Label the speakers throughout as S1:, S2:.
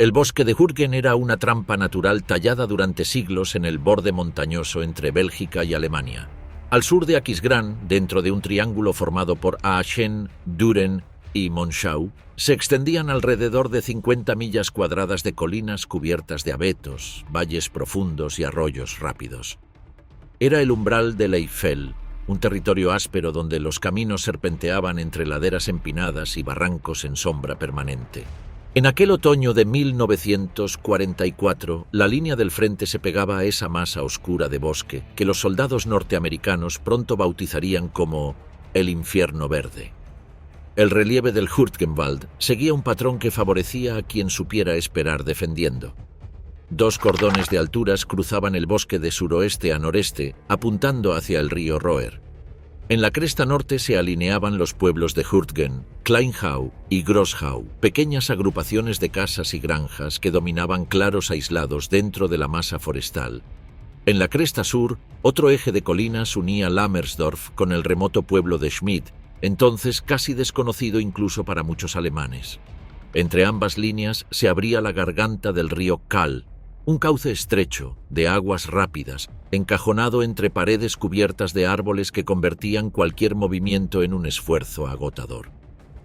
S1: El bosque de Hürtgen era una trampa natural tallada durante siglos en el borde montañoso entre Bélgica y Alemania. Al sur de Aquisgrán, dentro de un triángulo formado por Aachen, Düren y Monschau, se extendían alrededor de 50 millas cuadradas de colinas cubiertas de abetos, valles profundos y arroyos rápidos. Era el umbral de Eifel, un territorio áspero donde los caminos serpenteaban entre laderas empinadas y barrancos en sombra permanente. En aquel otoño de 1944, la línea del frente se pegaba a esa masa oscura de bosque que los soldados norteamericanos pronto bautizarían como el infierno verde. El relieve del Hürtgenwald seguía un patrón que favorecía a quien supiera esperar defendiendo. Dos cordones de alturas cruzaban el bosque de suroeste a noreste, apuntando hacia el río Roer. En la cresta norte se alineaban los pueblos de Hürtgen, Kleinhau y Grosshau, pequeñas agrupaciones de casas y granjas que dominaban claros aislados dentro de la masa forestal. En la cresta sur, otro eje de colinas unía Lammersdorf con el remoto pueblo de Schmidt, entonces casi desconocido incluso para muchos alemanes. Entre ambas líneas se abría la garganta del río Kal, un cauce estrecho, de aguas rápidas, encajonado entre paredes cubiertas de árboles que convertían cualquier movimiento en un esfuerzo agotador.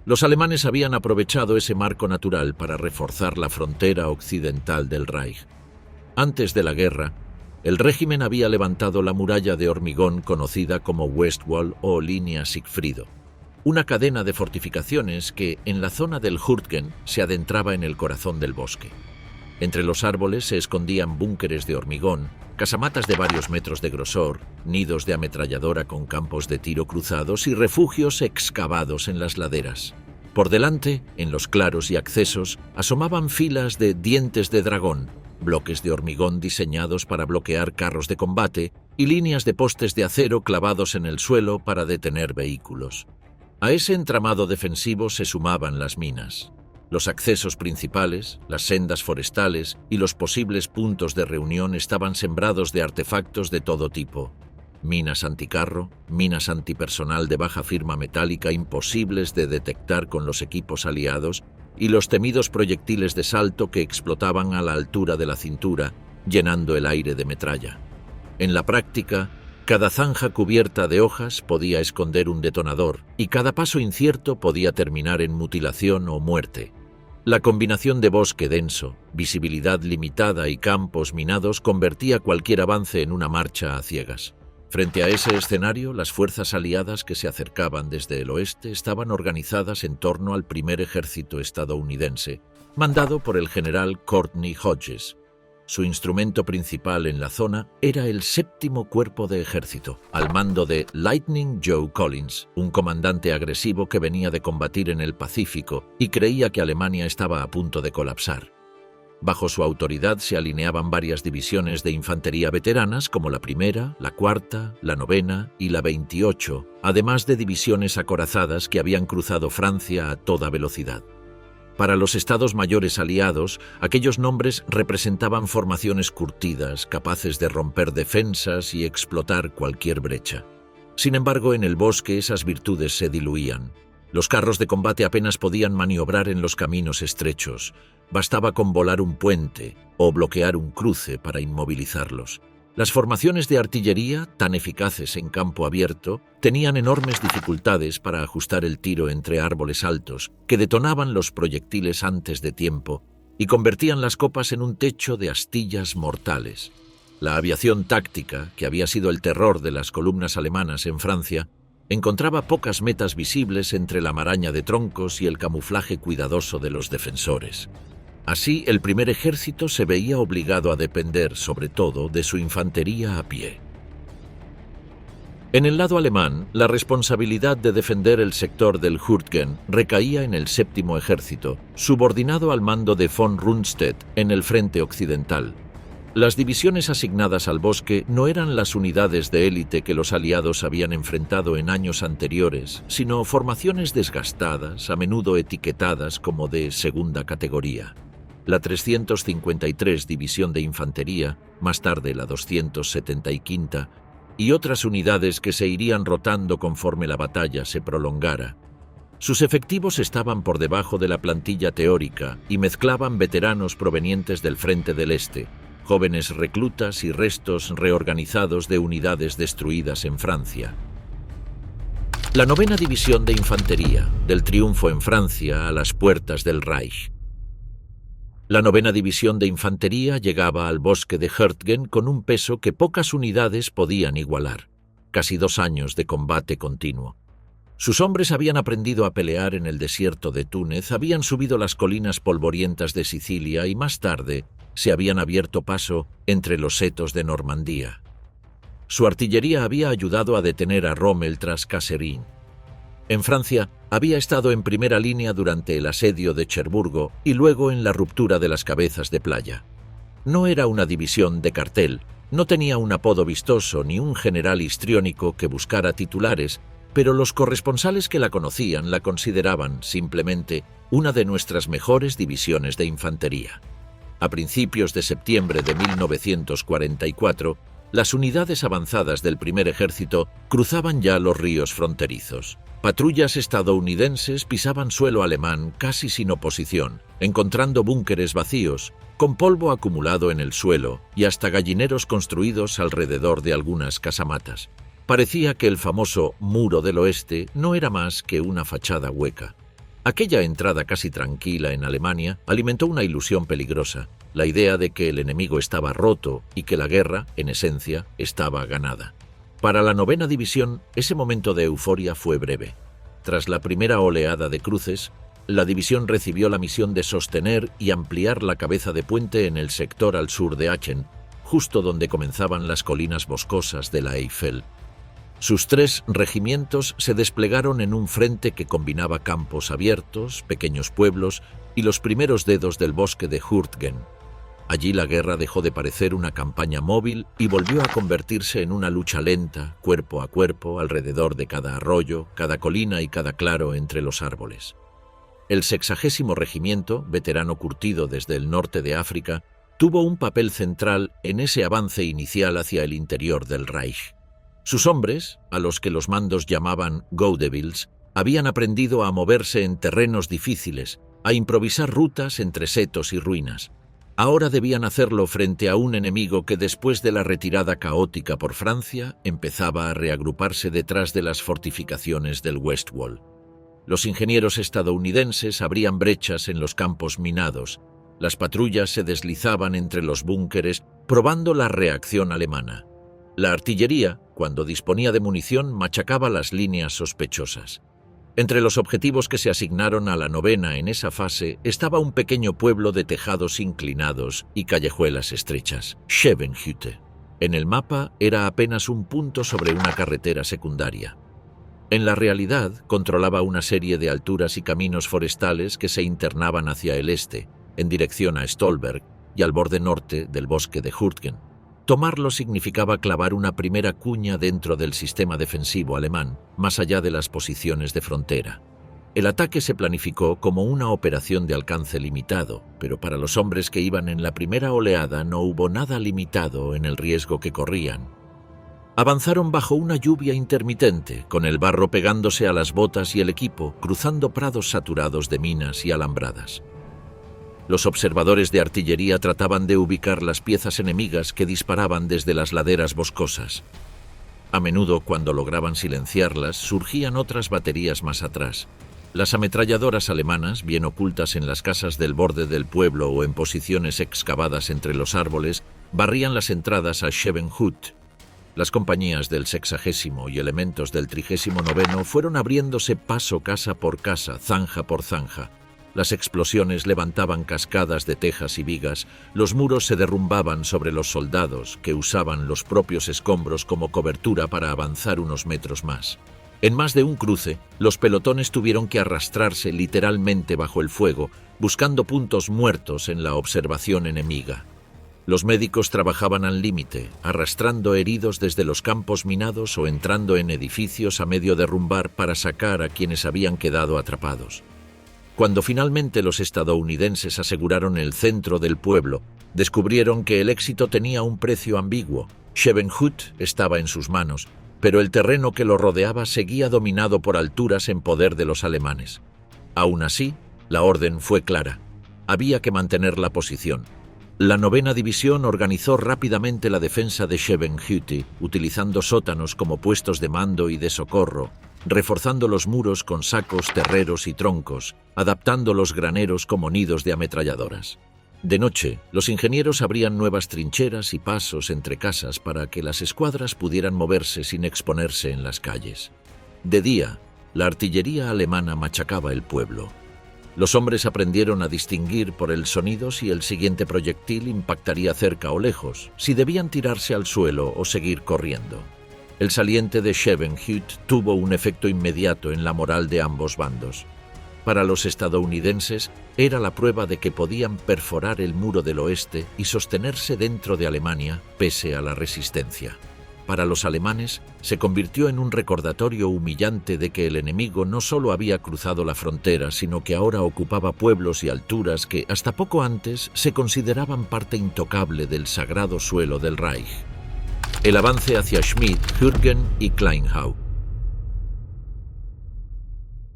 S1: Los alemanes habían aprovechado ese marco natural para reforzar la frontera occidental del Reich. Antes de la guerra, el régimen había levantado la muralla de hormigón conocida como Westwall o Línea Sigfrido, una cadena de fortificaciones que, en la zona del Hürtgen, se adentraba en el corazón del bosque. Entre los árboles se escondían búnkeres de hormigón, casamatas de varios metros de grosor, nidos de ametralladora con campos de tiro cruzados y refugios excavados en las laderas. Por delante, en los claros y accesos, asomaban filas de dientes de dragón, bloques de hormigón diseñados para bloquear carros de combate y líneas de postes de acero clavados en el suelo para detener vehículos. A ese entramado defensivo se sumaban las minas. Los accesos principales, las sendas forestales y los posibles puntos de reunión estaban sembrados de artefactos de todo tipo. Minas anticarro, minas antipersonal de baja firma metálica imposibles de detectar con los equipos aliados y los temidos proyectiles de salto que explotaban a la altura de la cintura, llenando el aire de metralla. En la práctica, cada zanja cubierta de hojas podía esconder un detonador y cada paso incierto podía terminar en mutilación o muerte. La combinación de bosque denso, visibilidad limitada y campos minados convertía cualquier avance en una marcha a ciegas. Frente a ese escenario, las fuerzas aliadas que se acercaban desde el oeste estaban organizadas en torno al primer ejército estadounidense, mandado por el general Courtney Hodges. Su instrumento principal en la zona era el 7º Cuerpo de Ejército, al mando de Lightning Joe Collins, un comandante agresivo que venía de combatir en el Pacífico y creía que Alemania estaba a punto de colapsar. Bajo su autoridad se alineaban varias divisiones de infantería veteranas como la 1ª, la 4ª, la 9ª y la 28, además de divisiones acorazadas que habían cruzado Francia a toda velocidad. Para los estados mayores aliados, aquellos nombres representaban formaciones curtidas, capaces de romper defensas y explotar cualquier brecha. Sin embargo, en el bosque esas virtudes se diluían. Los carros de combate apenas podían maniobrar en los caminos estrechos. Bastaba con volar un puente o bloquear un cruce para inmovilizarlos. Las formaciones de artillería, tan eficaces en campo abierto, tenían enormes dificultades para ajustar el tiro entre árboles altos, que detonaban los proyectiles antes de tiempo y convertían las copas en un techo de astillas mortales. La aviación táctica, que había sido el terror de las columnas alemanas en Francia, encontraba pocas metas visibles entre la maraña de troncos y el camuflaje cuidadoso de los defensores. Así, el primer ejército se veía obligado a depender, sobre todo, de su infantería a pie. En el lado alemán, la responsabilidad de defender el sector del Hürtgen recaía en el 7º Ejército, subordinado al mando de von Rundstedt en el frente occidental. Las divisiones asignadas al bosque no eran las unidades de élite que los aliados habían enfrentado en años anteriores, sino formaciones desgastadas, a menudo etiquetadas como de segunda categoría. La 353 División de Infantería, más tarde la 275, y otras unidades que se irían rotando conforme la batalla se prolongara. Sus efectivos estaban por debajo de la plantilla teórica y mezclaban veteranos provenientes del Frente del Este, jóvenes reclutas y restos reorganizados de unidades destruidas en Francia. La 9ª División de Infantería, del triunfo en Francia a las puertas del Reich. La 9ª División de Infantería llegaba al bosque de Hurtgen con un peso que pocas unidades podían igualar, casi 2 años de combate continuo. Sus hombres habían aprendido a pelear en el desierto de Túnez, habían subido las colinas polvorientas de Sicilia y más tarde se habían abierto paso entre los setos de Normandía. Su artillería había ayudado a detener a Rommel tras Kasserine. En Francia había estado en primera línea durante el asedio de Cherburgo y luego en la ruptura de las Cabezas de Playa. No era una división de cartel, no tenía un apodo vistoso ni un general histriónico que buscara titulares, pero los corresponsales que la conocían la consideraban simplemente una de nuestras mejores divisiones de infantería. A principios de septiembre de 1944, las unidades avanzadas del primer ejército cruzaban ya los ríos fronterizos. Patrullas estadounidenses pisaban suelo alemán casi sin oposición, encontrando búnkeres vacíos, con polvo acumulado en el suelo y hasta gallineros construidos alrededor de algunas casamatas. Parecía que el famoso Muro del Oeste no era más que una fachada hueca. Aquella entrada casi tranquila en Alemania alimentó una ilusión peligrosa, la idea de que el enemigo estaba roto y que la guerra, en esencia, estaba ganada. Para la 9ª División, ese momento de euforia fue breve. Tras la primera oleada de cruces, la división recibió la misión de sostener y ampliar la cabeza de puente en el sector al sur de Aachen, justo donde comenzaban las colinas boscosas de la Eifel. Sus 3 regimientos se desplegaron en un frente que combinaba campos abiertos, pequeños pueblos y los primeros dedos del bosque de Hurtgen. Allí la guerra dejó de parecer una campaña móvil y volvió a convertirse en una lucha lenta, cuerpo a cuerpo, alrededor de cada arroyo, cada colina y cada claro entre los árboles. El 60º Regimiento, veterano curtido desde el norte de África, tuvo un papel central en ese avance inicial hacia el interior del Reich. Sus hombres, a los que los mandos llamaban Go-Devils, habían aprendido a moverse en terrenos difíciles, a improvisar rutas entre setos y ruinas. Ahora debían hacerlo frente a un enemigo que después de la retirada caótica por Francia empezaba a reagruparse detrás de las fortificaciones del West Wall. Los ingenieros estadounidenses abrían brechas en los campos minados, las patrullas se deslizaban entre los búnkeres probando la reacción alemana. La artillería, cuando disponía de munición, machacaba las líneas sospechosas. Entre los objetivos que se asignaron a la 9ª en esa fase estaba un pequeño pueblo de tejados inclinados y callejuelas estrechas, Schevenhütte. En el mapa era apenas un punto sobre una carretera secundaria. En la realidad, controlaba una serie de alturas y caminos forestales que se internaban hacia el este, en dirección a Stolberg y al borde norte del bosque de Hurtgen. Tomarlo significaba clavar una primera cuña dentro del sistema defensivo alemán, más allá de las posiciones de frontera. El ataque se planificó como una operación de alcance limitado, pero para los hombres que iban en la primera oleada no hubo nada limitado en el riesgo que corrían. Avanzaron bajo una lluvia intermitente, con el barro pegándose a las botas y el equipo, cruzando prados saturados de minas y alambradas. Los observadores de artillería trataban de ubicar las piezas enemigas que disparaban desde las laderas boscosas. A menudo, cuando lograban silenciarlas, surgían otras baterías más atrás. Las ametralladoras alemanas, bien ocultas en las casas del borde del pueblo o en posiciones excavadas entre los árboles, barrían las entradas a Schevenhütte. Las compañías del 60º y elementos del 39º fueron abriéndose paso casa por casa, zanja por zanja. Las explosiones levantaban cascadas de tejas y vigas, los muros se derrumbaban sobre los soldados, que usaban los propios escombros como cobertura para avanzar unos metros más. En más de un cruce, los pelotones tuvieron que arrastrarse literalmente bajo el fuego, buscando puntos muertos en la observación enemiga. Los médicos trabajaban al límite, arrastrando heridos desde los campos minados o entrando en edificios a medio derrumbar para sacar a quienes habían quedado atrapados. Cuando finalmente los estadounidenses aseguraron el centro del pueblo, descubrieron que el éxito tenía un precio ambiguo. Schevenhütte estaba en sus manos, pero el terreno que lo rodeaba seguía dominado por alturas en poder de los alemanes. Aún así, la orden fue clara. Había que mantener la posición. La 9ª División organizó rápidamente la defensa de Schevenhütte, utilizando sótanos como puestos de mando y de socorro, reforzando los muros con sacos, terreros y troncos, adaptando los graneros como nidos de ametralladoras. De noche, los ingenieros abrían nuevas trincheras y pasos entre casas para que las escuadras pudieran moverse sin exponerse en las calles. De día, la artillería alemana machacaba el pueblo. Los hombres aprendieron a distinguir por el sonido si el siguiente proyectil impactaría cerca o lejos, si debían tirarse al suelo o seguir corriendo. El saliente de Schevenhütte tuvo un efecto inmediato en la moral de ambos bandos. Para los estadounidenses era la prueba de que podían perforar el muro del oeste y sostenerse dentro de Alemania pese a la resistencia. Para los alemanes se convirtió en un recordatorio humillante de que el enemigo no solo había cruzado la frontera, sino que ahora ocupaba pueblos y alturas que hasta poco antes se consideraban parte intocable del sagrado suelo del Reich. El avance hacia Schmidt, Hürtgen y Kleinhau.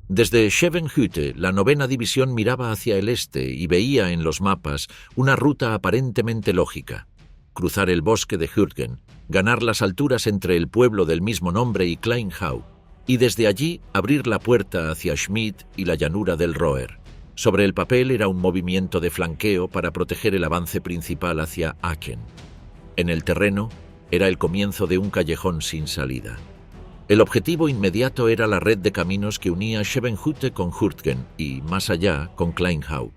S1: Desde Schevenhütte, la 9ª División miraba hacia el este y veía en los mapas una ruta aparentemente lógica: cruzar el bosque de Hürtgen, ganar las alturas entre el pueblo del mismo nombre y Kleinhau, y desde allí abrir la puerta hacia Schmidt y la llanura del Roer. Sobre el papel era un movimiento de flanqueo para proteger el avance principal hacia Aachen. En el terreno era el comienzo de un callejón sin salida. El objetivo inmediato era la red de caminos que unía Schevenhütte con Hürtgen y, más allá, con Kleinhau.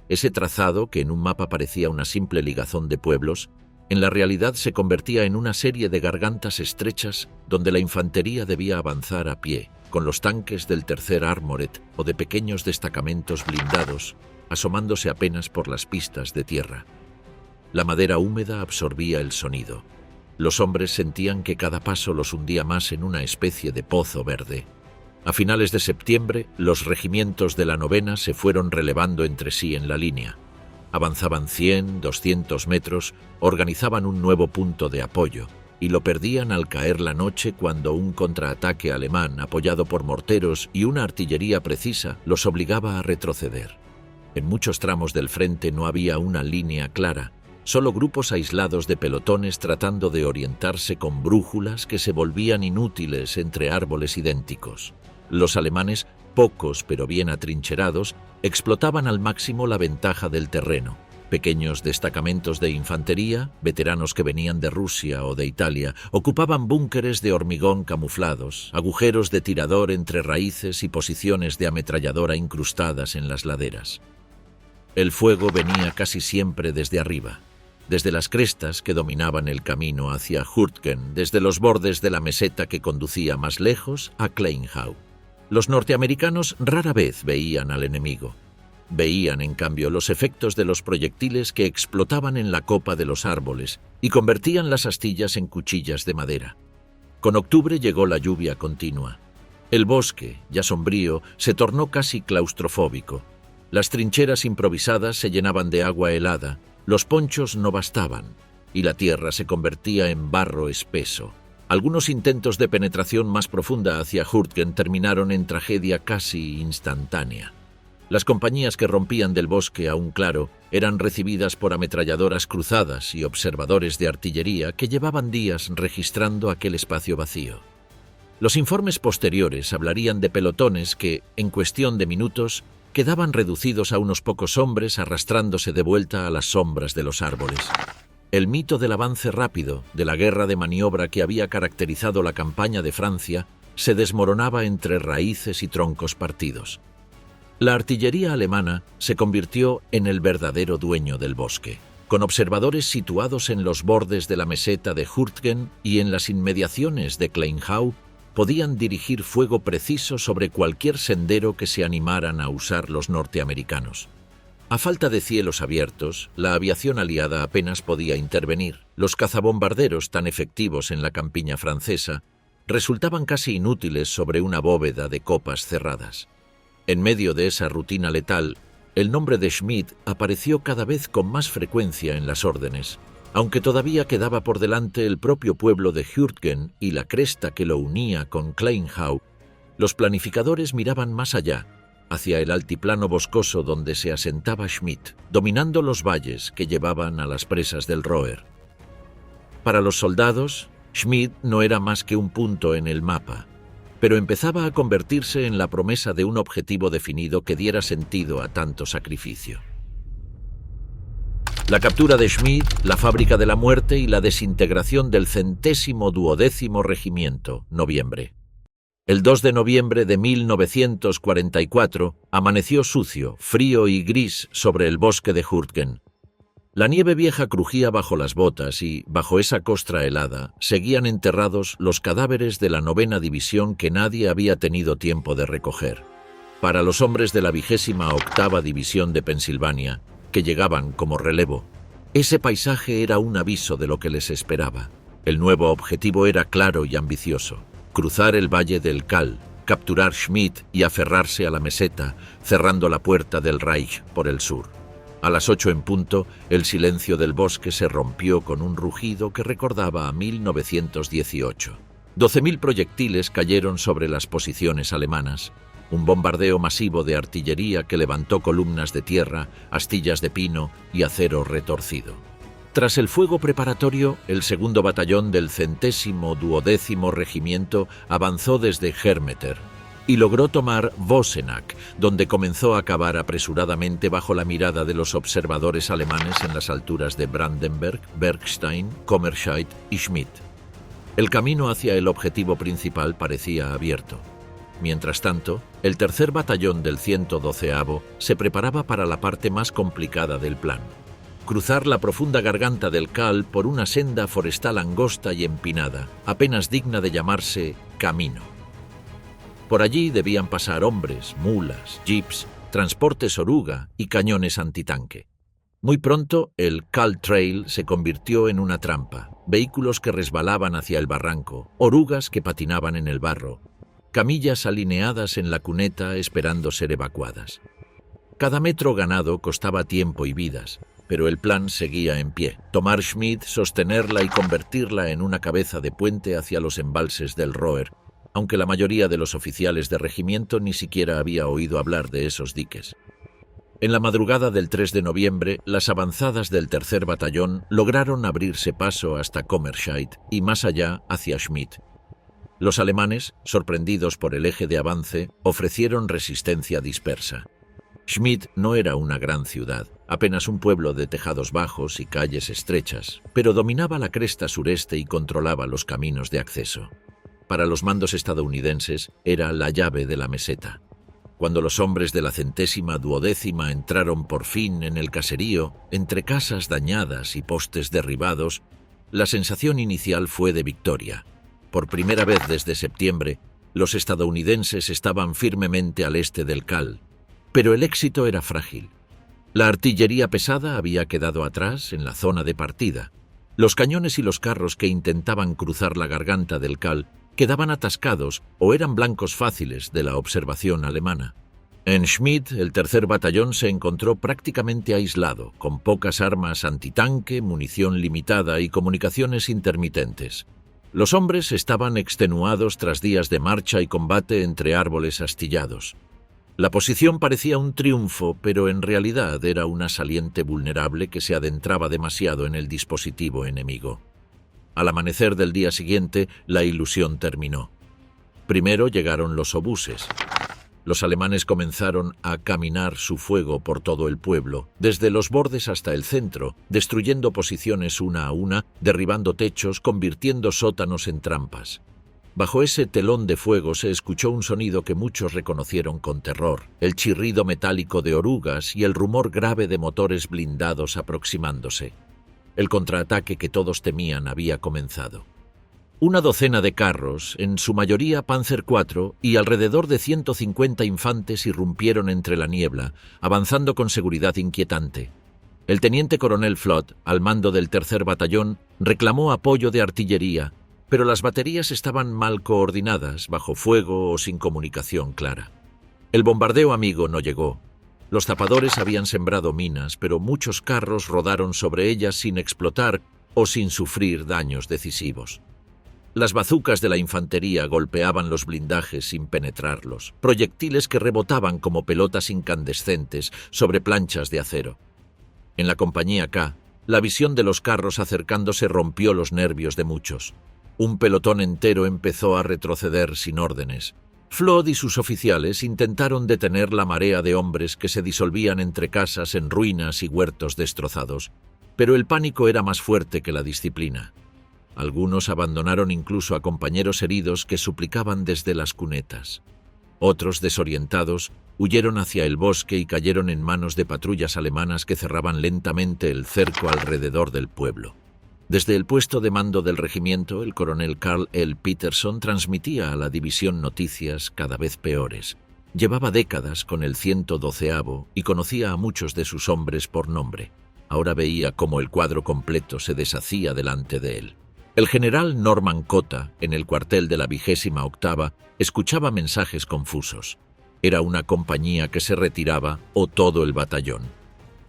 S1: Ese trazado, que en un mapa parecía una simple ligazón de pueblos, en la realidad se convertía en una serie de gargantas estrechas donde la infantería debía avanzar a pie, con los tanques del Tercer Armored o de pequeños destacamentos blindados, asomándose apenas por las pistas de tierra. La madera húmeda absorbía el sonido. Los hombres sentían que cada paso los hundía más en una especie de pozo verde. A finales de septiembre, los regimientos de la 9ª se fueron relevando entre sí en la línea. Avanzaban 100, 200 metros, organizaban un nuevo punto de apoyo, y lo perdían al caer la noche cuando un contraataque alemán apoyado por morteros y una artillería precisa los obligaba a retroceder. En muchos tramos del frente no había una línea clara, solo grupos aislados de pelotones tratando de orientarse con brújulas que se volvían inútiles entre árboles idénticos. Los alemanes, pocos pero bien atrincherados, explotaban al máximo la ventaja del terreno. Pequeños destacamentos de infantería, veteranos que venían de Rusia o de Italia, ocupaban búnkeres de hormigón camuflados, agujeros de tirador entre raíces y posiciones de ametralladora incrustadas en las laderas. El fuego venía casi siempre desde arriba, desde las crestas que dominaban el camino hacia Hürtgen, desde los bordes de la meseta que conducía más lejos a Kleinhau. Los norteamericanos rara vez veían al enemigo. Veían, en cambio, los efectos de los proyectiles que explotaban en la copa de los árboles y convertían las astillas en cuchillas de madera. Con octubre llegó la lluvia continua. El bosque, ya sombrío, se tornó casi claustrofóbico. Las trincheras improvisadas se llenaban de agua helada, los ponchos no bastaban, y la tierra se convertía en barro espeso. Algunos intentos de penetración más profunda hacia Hürtgen terminaron en tragedia casi instantánea. Las compañías que rompían del bosque aún claro eran recibidas por ametralladoras cruzadas y observadores de artillería que llevaban días registrando aquel espacio vacío. Los informes posteriores hablarían de pelotones que, en cuestión de minutos, quedaban reducidos a unos pocos hombres arrastrándose de vuelta a las sombras de los árboles. El mito del avance rápido, de la guerra de maniobra que había caracterizado la campaña de Francia, se desmoronaba entre raíces y troncos partidos. La artillería alemana se convirtió en el verdadero dueño del bosque, con observadores situados en los bordes de la meseta de Hürtgen y en las inmediaciones de Kleinhau, podían dirigir fuego preciso sobre cualquier sendero que se animaran a usar los norteamericanos. A falta de cielos abiertos, la aviación aliada apenas podía intervenir. Los cazabombarderos, tan efectivos en la campiña francesa, resultaban casi inútiles sobre una bóveda de copas cerradas. En medio de esa rutina letal, el nombre de Schmidt apareció cada vez con más frecuencia en las órdenes. Aunque todavía quedaba por delante el propio pueblo de Hürtgen y la cresta que lo unía con Kleinhau, los planificadores miraban más allá, hacia el altiplano boscoso donde se asentaba Schmidt, dominando los valles que llevaban a las presas del Roer. Para los soldados, Schmidt no era más que un punto en el mapa, pero empezaba a convertirse en la promesa de un objetivo definido que diera sentido a tanto sacrificio. La captura de Schmidt, la fábrica de la muerte y la desintegración del 112º Regimiento, noviembre. El 2 de noviembre de 1944 amaneció sucio, frío y gris sobre el bosque de Hürtgen. La nieve vieja crujía bajo las botas y, bajo esa costra helada, seguían enterrados los cadáveres de la 9ª División que nadie había tenido tiempo de recoger. Para los hombres de la 28ª División de Pensilvania, que llegaban como relevo, ese paisaje era un aviso de lo que les esperaba. El nuevo objetivo era claro y ambicioso: cruzar el valle del Kal, capturar Schmidt y aferrarse a la meseta, cerrando la puerta del Reich por el sur. A las 8 en punto, el silencio del bosque se rompió con un rugido que recordaba a 1918. 12.000 proyectiles cayeron sobre las posiciones alemanas. Un bombardeo masivo de artillería que levantó columnas de tierra, astillas de pino y acero retorcido. Tras el fuego preparatorio, el 2º batallón del 112º Regimiento avanzó desde Hermeter y logró tomar Vossenack, donde comenzó a cavar apresuradamente bajo la mirada de los observadores alemanes en las alturas de Brandenberg, Bergstein, Kommerscheid y Schmidt. El camino hacia el objetivo principal parecía abierto. Mientras tanto, el 3er batallón del 112º se preparaba para la parte más complicada del plan: cruzar la profunda garganta del Kal por una senda forestal angosta y empinada, apenas digna de llamarse camino. Por allí debían pasar hombres, mulas, jeeps, transportes oruga y cañones antitanque. Muy pronto, el Kal Trail se convirtió en una trampa: vehículos que resbalaban hacia el barranco, orugas que patinaban en el barro, camillas alineadas en la cuneta esperando ser evacuadas. Cada metro ganado costaba tiempo y vidas, pero el plan seguía en pie: tomar Schmidt, sostenerla y convertirla en una cabeza de puente hacia los embalses del Roer, aunque la mayoría de los oficiales de regimiento ni siquiera había oído hablar de esos diques. En la madrugada del 3 de noviembre, las avanzadas del 3er batallón lograron abrirse paso hasta Kommerscheid y más allá hacia Schmidt. Los alemanes, sorprendidos por el eje de avance, ofrecieron resistencia dispersa. Schmidt no era una gran ciudad, apenas un pueblo de tejados bajos y calles estrechas, pero dominaba la cresta sureste y controlaba los caminos de acceso. Para los mandos estadounidenses era la llave de la meseta. Cuando los hombres de la 112ª entraron por fin en el caserío, entre casas dañadas y postes derribados, la sensación inicial fue de victoria. Por primera vez desde septiembre, los estadounidenses estaban firmemente al este del Kal, pero el éxito era frágil. La artillería pesada había quedado atrás en la zona de partida. Los cañones y los carros que intentaban cruzar la garganta del Kal quedaban atascados o eran blancos fáciles de la observación alemana. En Schmidt, el 3er batallón se encontró prácticamente aislado, con pocas armas antitanque, munición limitada y comunicaciones intermitentes. Los hombres estaban extenuados tras días de marcha y combate entre árboles astillados. La posición parecía un triunfo, pero en realidad era una saliente vulnerable que se adentraba demasiado en el dispositivo enemigo. Al amanecer del día siguiente, la ilusión terminó. Primero llegaron los obuses. Los alemanes comenzaron a caminar su fuego por todo el pueblo, desde los bordes hasta el centro, destruyendo posiciones una a una, derribando techos, convirtiendo sótanos en trampas. Bajo ese telón de fuego se escuchó un sonido que muchos reconocieron con terror: el chirrido metálico de orugas y el rumor grave de motores blindados aproximándose. El contraataque que todos temían había comenzado. Una docena de carros, en su mayoría Panzer IV, y alrededor de 150 infantes irrumpieron entre la niebla, avanzando con seguridad inquietante. El teniente coronel Flott, al mando del 3er batallón, reclamó apoyo de artillería, pero las baterías estaban mal coordinadas, bajo fuego o sin comunicación clara. El bombardeo amigo no llegó. Los zapadores habían sembrado minas, pero muchos carros rodaron sobre ellas sin explotar, o sin sufrir daños decisivos. Las bazucas de la infantería golpeaban los blindajes sin penetrarlos, proyectiles que rebotaban como pelotas incandescentes sobre planchas de acero. En la compañía K, la visión de los carros acercándose rompió los nervios de muchos. Un pelotón entero empezó a retroceder sin órdenes. Flood y sus oficiales intentaron detener la marea de hombres que se disolvían entre casas en ruinas y huertos destrozados, pero el pánico era más fuerte que la disciplina. Algunos abandonaron incluso a compañeros heridos que suplicaban desde las cunetas. Otros, desorientados, huyeron hacia el bosque y cayeron en manos de patrullas alemanas que cerraban lentamente el cerco alrededor del pueblo. Desde el puesto de mando del regimiento, el coronel Carl L. Peterson transmitía a la división noticias cada vez peores. Llevaba décadas con el 112º y conocía a muchos de sus hombres por nombre. Ahora veía cómo el cuadro completo se deshacía delante de él. El general Norman Cota, en el cuartel de la 28ª, escuchaba mensajes confusos. ¿Era una compañía que se retiraba o todo el batallón?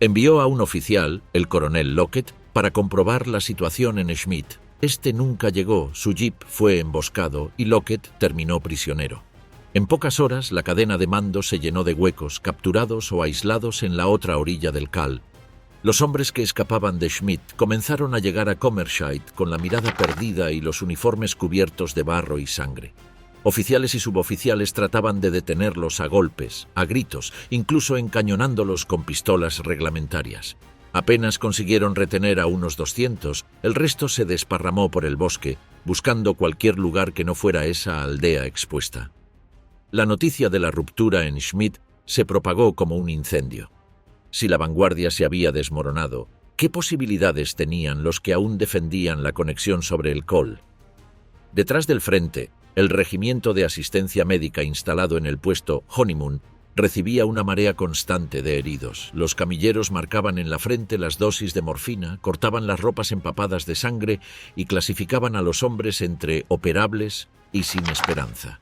S1: Envió a un oficial, el coronel Lockett, para comprobar la situación en Schmidt. Este nunca llegó, su jeep fue emboscado y Lockett terminó prisionero. En pocas horas, la cadena de mando se llenó de huecos, capturados o aislados en la otra orilla del Kal. Los hombres que escapaban de Schmidt comenzaron a llegar a Commerscheid con la mirada perdida y los uniformes cubiertos de barro y sangre. Oficiales y suboficiales trataban de detenerlos a golpes, a gritos, incluso encañonándolos con pistolas reglamentarias. Apenas consiguieron retener a unos 200, el resto se desparramó por el bosque, buscando cualquier lugar que no fuera esa aldea expuesta. La noticia de la ruptura en Schmidt se propagó como un incendio. Si la vanguardia se había desmoronado, ¿qué posibilidades tenían los que aún defendían la conexión sobre el Kol? Detrás del frente, el regimiento de asistencia médica instalado en el puesto Honeymoon recibía una marea constante de heridos. Los camilleros marcaban en la frente las dosis de morfina, cortaban las ropas empapadas de sangre y clasificaban a los hombres entre operables y sin esperanza.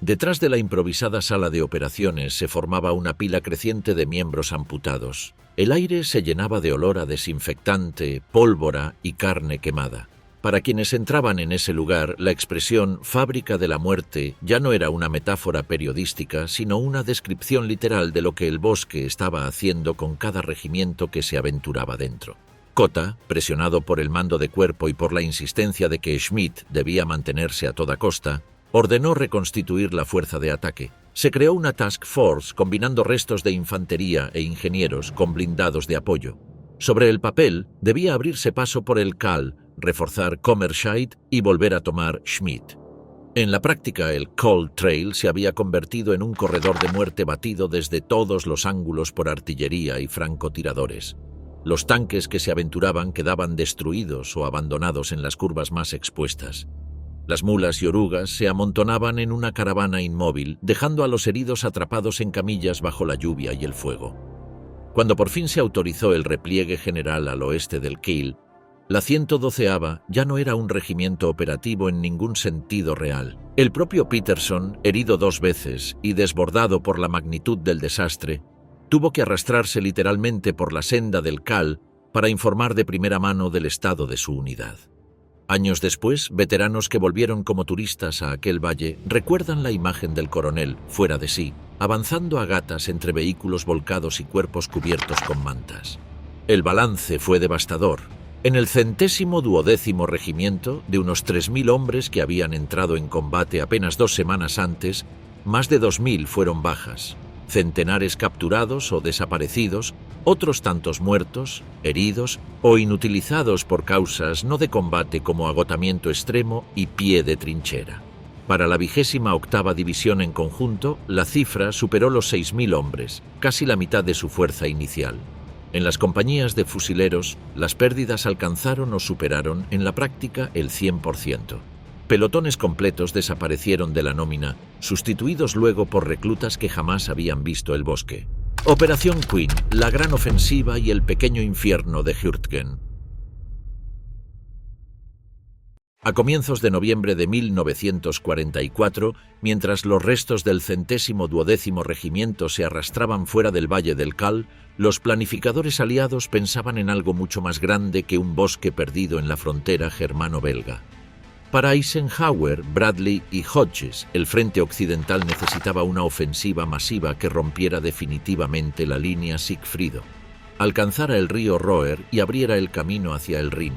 S1: Detrás de la improvisada sala de operaciones se formaba una pila creciente de miembros amputados. El aire se llenaba de olor a desinfectante, pólvora y carne quemada. Para quienes entraban en ese lugar, la expresión «fábrica de la muerte» ya no era una metáfora periodística, sino una descripción literal de lo que el bosque estaba haciendo con cada regimiento que se aventuraba dentro. Cota, presionado por el mando de cuerpo y por la insistencia de que Schmidt debía mantenerse a toda costa, ordenó reconstituir la fuerza de ataque. Se creó una task force combinando restos de infantería e ingenieros con blindados de apoyo. Sobre el papel, debía abrirse paso por el Kal, reforzar Commerscheid y volver a tomar Schmidt. En la práctica, el Cold Trail se había convertido en un corredor de muerte batido desde todos los ángulos por artillería y francotiradores. Los tanques que se aventuraban quedaban destruidos o abandonados en las curvas más expuestas. Las mulas y orugas se amontonaban en una caravana inmóvil, dejando a los heridos atrapados en camillas bajo la lluvia y el fuego. Cuando por fin se autorizó el repliegue general al oeste del Kiel, la 112ª ya no era un regimiento operativo en ningún sentido real. El propio Peterson, herido 2 veces y desbordado por la magnitud del desastre, tuvo que arrastrarse literalmente por la senda del Kal para informar de primera mano del estado de su unidad. Años después, veteranos que volvieron como turistas a aquel valle recuerdan la imagen del coronel, fuera de sí, avanzando a gatas entre vehículos volcados y cuerpos cubiertos con mantas. El balance fue devastador. En el 112º regimiento, de unos 3.000 hombres que habían entrado en combate apenas 2 semanas antes, más de 2.000 fueron bajas, centenares capturados o desaparecidos, otros tantos muertos, heridos o inutilizados por causas no de combate como agotamiento extremo y pie de trinchera. Para la 28ª división en conjunto, la cifra superó los 6.000 hombres, casi la mitad de su fuerza inicial. En las compañías de fusileros, las pérdidas alcanzaron o superaron en la práctica el 100%. Pelotones completos desaparecieron de la nómina, sustituidos luego por reclutas que jamás habían visto el bosque. Operación Queen, la gran ofensiva y el pequeño infierno de Hürtgen. A comienzos de noviembre de 1944, mientras los restos del 112º Regimiento se arrastraban fuera del Valle del Cal, los planificadores aliados pensaban en algo mucho más grande que un bosque perdido en la frontera germano-belga. Para Eisenhower, Bradley y Hodges, el frente occidental necesitaba una ofensiva masiva que rompiera definitivamente la línea Siegfriedo, alcanzara el río Roer y abriera el camino hacia el Rin.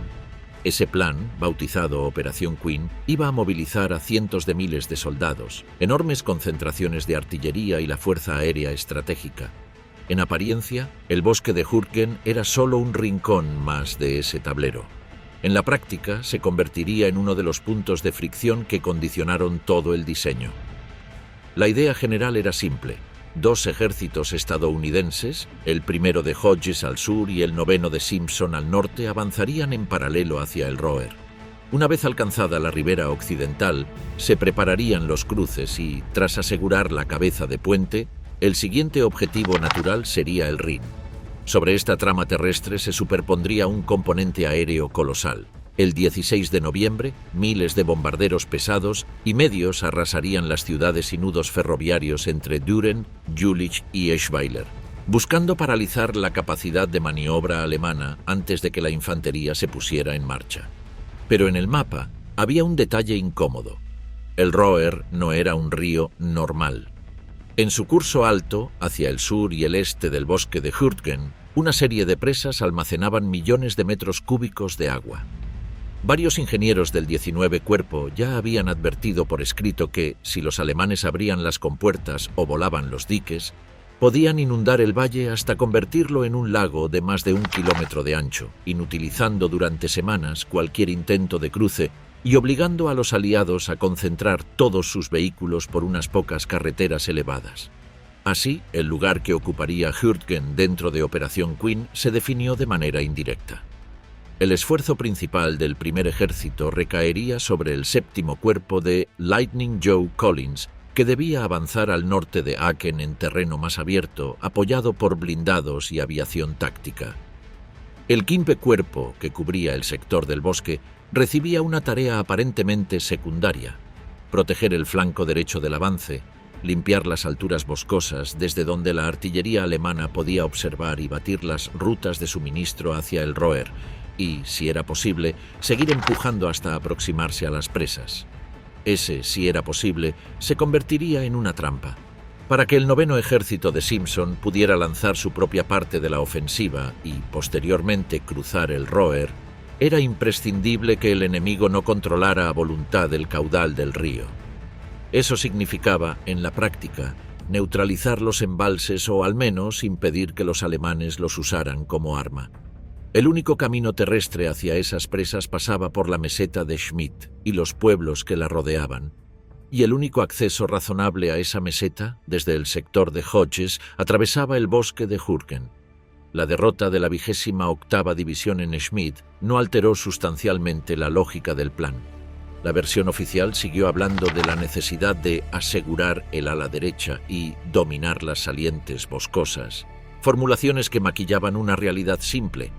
S1: Ese plan, bautizado Operación Queen, iba a movilizar a cientos de miles de soldados, enormes concentraciones de artillería y la fuerza aérea estratégica. En apariencia, el bosque de Hürtgen era solo un rincón más de ese tablero. En la práctica, se convertiría en uno de los puntos de fricción que condicionaron todo el diseño. La idea general era simple. 2 ejércitos estadounidenses, el primero de Hodges al sur y el 9º de Simpson al norte, avanzarían en paralelo hacia el Roer. Una vez alcanzada la ribera occidental, se prepararían los cruces y, tras asegurar la cabeza de puente, el siguiente objetivo natural sería el Rin. Sobre esta trama terrestre se superpondría un componente aéreo colosal. El 16 de noviembre, miles de bombarderos pesados y medios arrasarían las ciudades y nudos ferroviarios entre Düren, Jülich y Eschweiler, buscando paralizar la capacidad de maniobra alemana antes de que la infantería se pusiera en marcha. Pero en el mapa había un detalle incómodo. El Roer no era un río normal. En su curso alto, hacia el sur y el este del bosque de Hürtgen, una serie de presas almacenaban millones de metros cúbicos de agua. Varios ingenieros del 19 Cuerpo ya habían advertido por escrito que, si los alemanes abrían las compuertas o volaban los diques, podían inundar el valle hasta convertirlo en un lago de más de 1 kilómetro de ancho, inutilizando durante semanas cualquier intento de cruce y obligando a los aliados a concentrar todos sus vehículos por unas pocas carreteras elevadas. Así, el lugar que ocuparía Hürtgen dentro de Operación Queen se definió de manera indirecta. El esfuerzo principal del primer ejército recaería sobre el 7º Cuerpo de Lightning Joe Collins, que debía avanzar al norte de Aachen en terreno más abierto, apoyado por blindados y aviación táctica. El 5º Cuerpo, que cubría el sector del bosque, recibía una tarea aparentemente secundaria: proteger el flanco derecho del avance, limpiar las alturas boscosas desde donde la artillería alemana podía observar y batir las rutas de suministro hacia el Roer, y, si era posible, seguir empujando hasta aproximarse a las presas. Ese, si era posible, se convertiría en una trampa. Para que el 9º ejército de Simpson pudiera lanzar su propia parte de la ofensiva y, posteriormente, cruzar el Roer, era imprescindible que el enemigo no controlara a voluntad el caudal del río. Eso significaba, en la práctica, neutralizar los embalses o al menos impedir que los alemanes los usaran como arma. El único camino terrestre hacia esas presas pasaba por la meseta de Schmidt y los pueblos que la rodeaban, y el único acceso razonable a esa meseta, desde el sector de Hodges, atravesaba el bosque de Hürtgen. La derrota de la 28ª División en Schmidt no alteró sustancialmente la lógica del plan. La versión oficial siguió hablando de la necesidad de asegurar el ala derecha y dominar las salientes boscosas, formulaciones que maquillaban una realidad simple.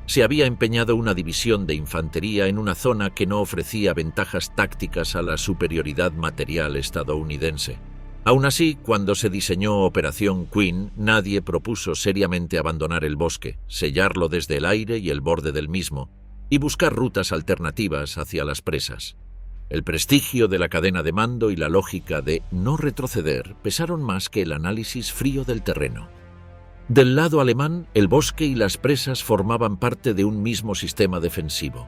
S1: Se había empeñado una división de infantería en una zona que no ofrecía ventajas tácticas a la superioridad material estadounidense. Aún así, cuando se diseñó Operación Queen, nadie propuso seriamente abandonar el bosque, sellarlo desde el aire y el borde del mismo, y buscar rutas alternativas hacia las presas. El prestigio de la cadena de mando y la lógica de no retroceder pesaron más que el análisis frío del terreno. Del lado alemán, el bosque y las presas formaban parte de un mismo sistema defensivo.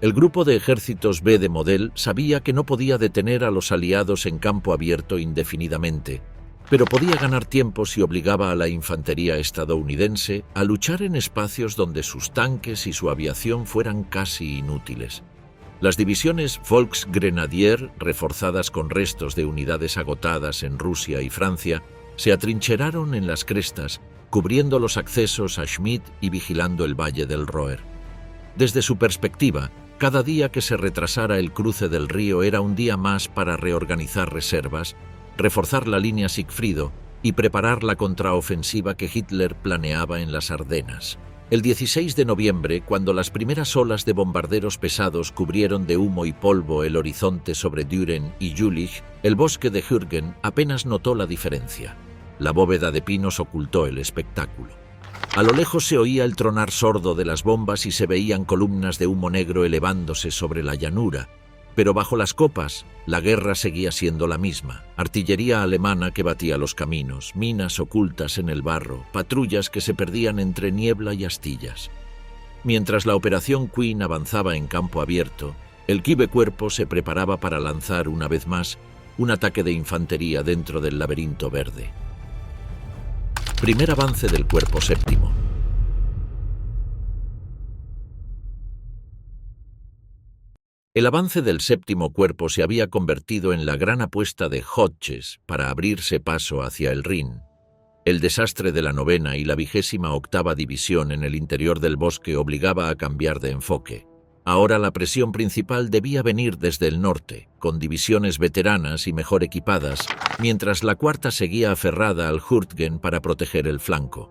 S1: El grupo de ejércitos B de Model sabía que no podía detener a los aliados en campo abierto indefinidamente, pero podía ganar tiempo si obligaba a la infantería estadounidense a luchar en espacios donde sus tanques y su aviación fueran casi inútiles. Las divisiones Volksgrenadier, reforzadas con restos de unidades agotadas en Rusia y Francia, se atrincheraron en las crestas, cubriendo los accesos a Schmidt y vigilando el valle del Roer. Desde su perspectiva, cada día que se retrasara el cruce del río era un día más para reorganizar reservas, reforzar la línea Siegfriedo y preparar la contraofensiva que Hitler planeaba en las Ardenas. El 16 de noviembre, cuando las primeras olas de bombarderos pesados cubrieron de humo y polvo el horizonte sobre Düren y Jülich, el bosque de Hürtgen apenas notó la diferencia. La bóveda de pinos ocultó el espectáculo. A lo lejos se oía el tronar sordo de las bombas y se veían columnas de humo negro elevándose sobre la llanura. Pero bajo las copas, la guerra seguía siendo la misma. Artillería alemana que batía los caminos, minas ocultas en el barro, patrullas que se perdían entre niebla y astillas. Mientras la operación Queen avanzaba en campo abierto, el Kibe Cuerpo se preparaba para lanzar una vez más un ataque de infantería dentro del laberinto verde. Primer avance del Cuerpo Séptimo. El avance del Séptimo Cuerpo se había convertido en la gran apuesta de Hodges para abrirse paso hacia el Rin. El desastre de la 9ª y la 28ª División en el interior del bosque obligaba a cambiar de enfoque. Ahora la presión principal debía venir desde el norte, con divisiones veteranas y mejor equipadas, mientras la 4ª seguía aferrada al Hürtgen para proteger el flanco.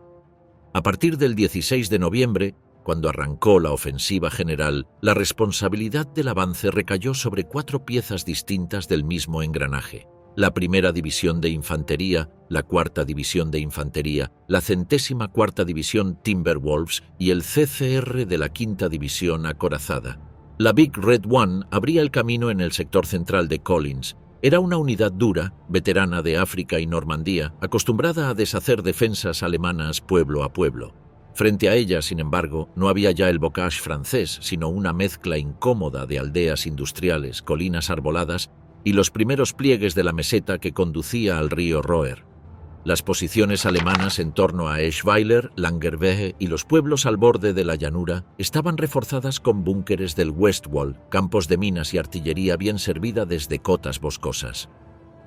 S1: A partir del 16 de noviembre, cuando arrancó la ofensiva general, la responsabilidad del avance recayó sobre 4 piezas distintas del mismo engranaje: la 1ª División de Infantería, la 4ª División de Infantería, la 104ª División Timberwolves y el CCR de la 5ª División Acorazada. La Big Red One abría el camino en el sector central de Collins. Era una unidad dura, veterana de África y Normandía, acostumbrada a deshacer defensas alemanas pueblo a pueblo. Frente a ella, sin embargo, no había ya el bocage francés, sino una mezcla incómoda de aldeas industriales, colinas arboladas y los primeros pliegues de la meseta que conducía al río Roer. Las posiciones alemanas en torno a Eschweiler, Langerwehe y los pueblos al borde de la llanura estaban reforzadas con búnkeres del Westwall, campos de minas y artillería bien servida desde cotas boscosas.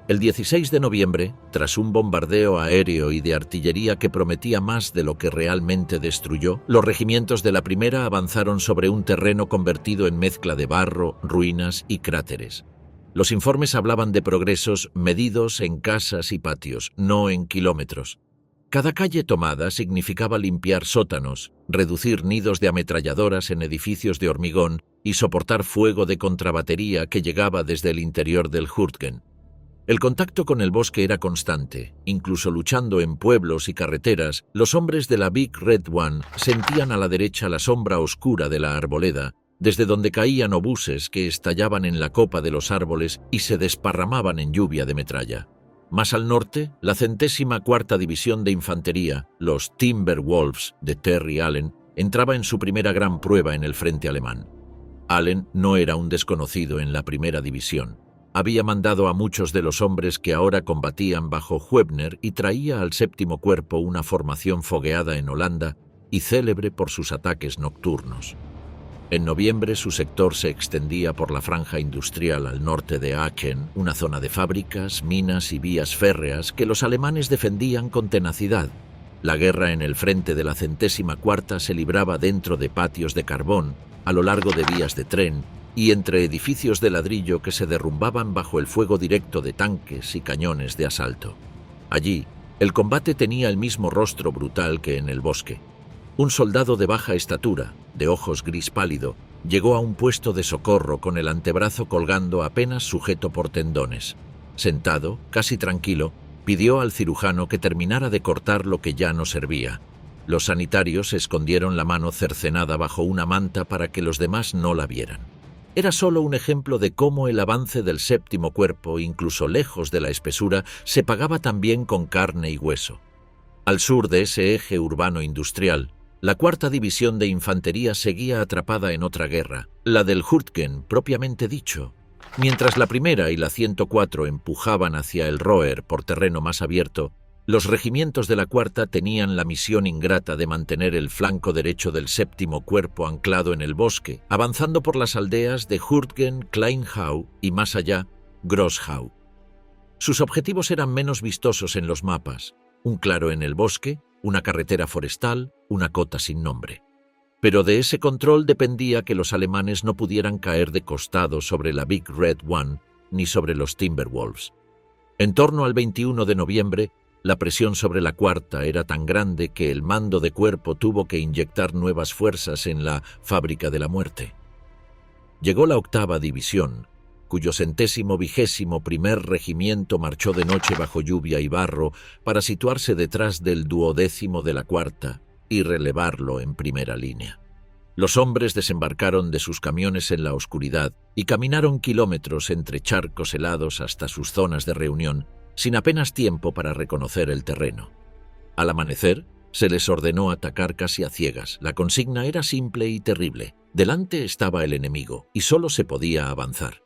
S1: El 16 de noviembre, tras un bombardeo aéreo y de artillería que prometía más de lo que realmente destruyó, los regimientos de la 1ª avanzaron sobre un terreno convertido en mezcla de barro, ruinas y cráteres. Los informes hablaban de progresos medidos en casas y patios, no en kilómetros. Cada calle tomada significaba limpiar sótanos, reducir nidos de ametralladoras en edificios de hormigón y soportar fuego de contrabatería que llegaba desde el interior del Hürtgen. El contacto con el bosque era constante. Incluso luchando en pueblos y carreteras, los hombres de la Big Red One sentían a la derecha la sombra oscura de la arboleda, desde donde caían obuses que estallaban en la copa de los árboles y se desparramaban en lluvia de metralla. Más al norte, la 104ª División de Infantería, los Timberwolves de Terry Allen, entraba en su primera gran prueba en el frente alemán. Allen no era un desconocido en la 1ª División. Había mandado a muchos de los hombres que ahora combatían bajo Huebner y traía al Séptimo Cuerpo una formación fogueada en Holanda y célebre por sus ataques nocturnos. En noviembre su sector se extendía por la franja industrial al norte de Aachen, una zona de fábricas, minas y vías férreas que los alemanes defendían con tenacidad. La guerra en el frente de la 104ª se libraba dentro de patios de carbón, a lo largo de vías de tren y entre edificios de ladrillo que se derrumbaban bajo el fuego directo de tanques y cañones de asalto. Allí, el combate tenía el mismo rostro brutal que en el bosque. Un soldado de baja estatura, de ojos gris pálido, llegó a un puesto de socorro con el antebrazo colgando apenas sujeto por tendones. Sentado, casi tranquilo, pidió al cirujano que terminara de cortar lo que ya no servía. Los sanitarios escondieron la mano cercenada bajo una manta para que los demás no la vieran. Era solo un ejemplo de cómo el avance del Séptimo Cuerpo, incluso lejos de la espesura, se pagaba también con carne y hueso. Al sur de ese eje urbano-industrial, la 4ª División de Infantería seguía atrapada en otra guerra, la del Hürtgen propiamente dicho. Mientras la 1ª y la 104 empujaban hacia el Roer por terreno más abierto, los regimientos de la 4ª tenían la misión ingrata de mantener el flanco derecho del Séptimo Cuerpo anclado en el bosque, avanzando por las aldeas de Hürtgen, Kleinhau y más allá, Grosshau. Sus objetivos eran menos vistosos en los mapas: un claro en el bosque, una carretera forestal, una cota sin nombre. Pero de ese control dependía que los alemanes no pudieran caer de costado sobre la Big Red One ni sobre los Timberwolves. En torno al 21 de noviembre, La presión sobre la cuarta era tan grande que el mando de cuerpo tuvo que inyectar nuevas fuerzas en la fábrica de la muerte. Llegó la 8ª división, cuyo 121º regimiento marchó de noche bajo lluvia y barro para situarse detrás del 12º de la cuarta y relevarlo en primera línea. Los hombres desembarcaron de sus camiones en la oscuridad y caminaron kilómetros entre charcos helados hasta sus zonas de reunión, sin apenas tiempo para reconocer el terreno. Al amanecer, se les ordenó atacar casi a ciegas. La consigna era simple y terrible. Delante estaba el enemigo y solo se podía avanzar.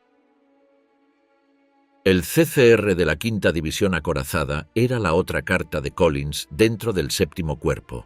S1: El CCR de la 5ª División Acorazada era la otra carta de Collins dentro del 7º Cuerpo.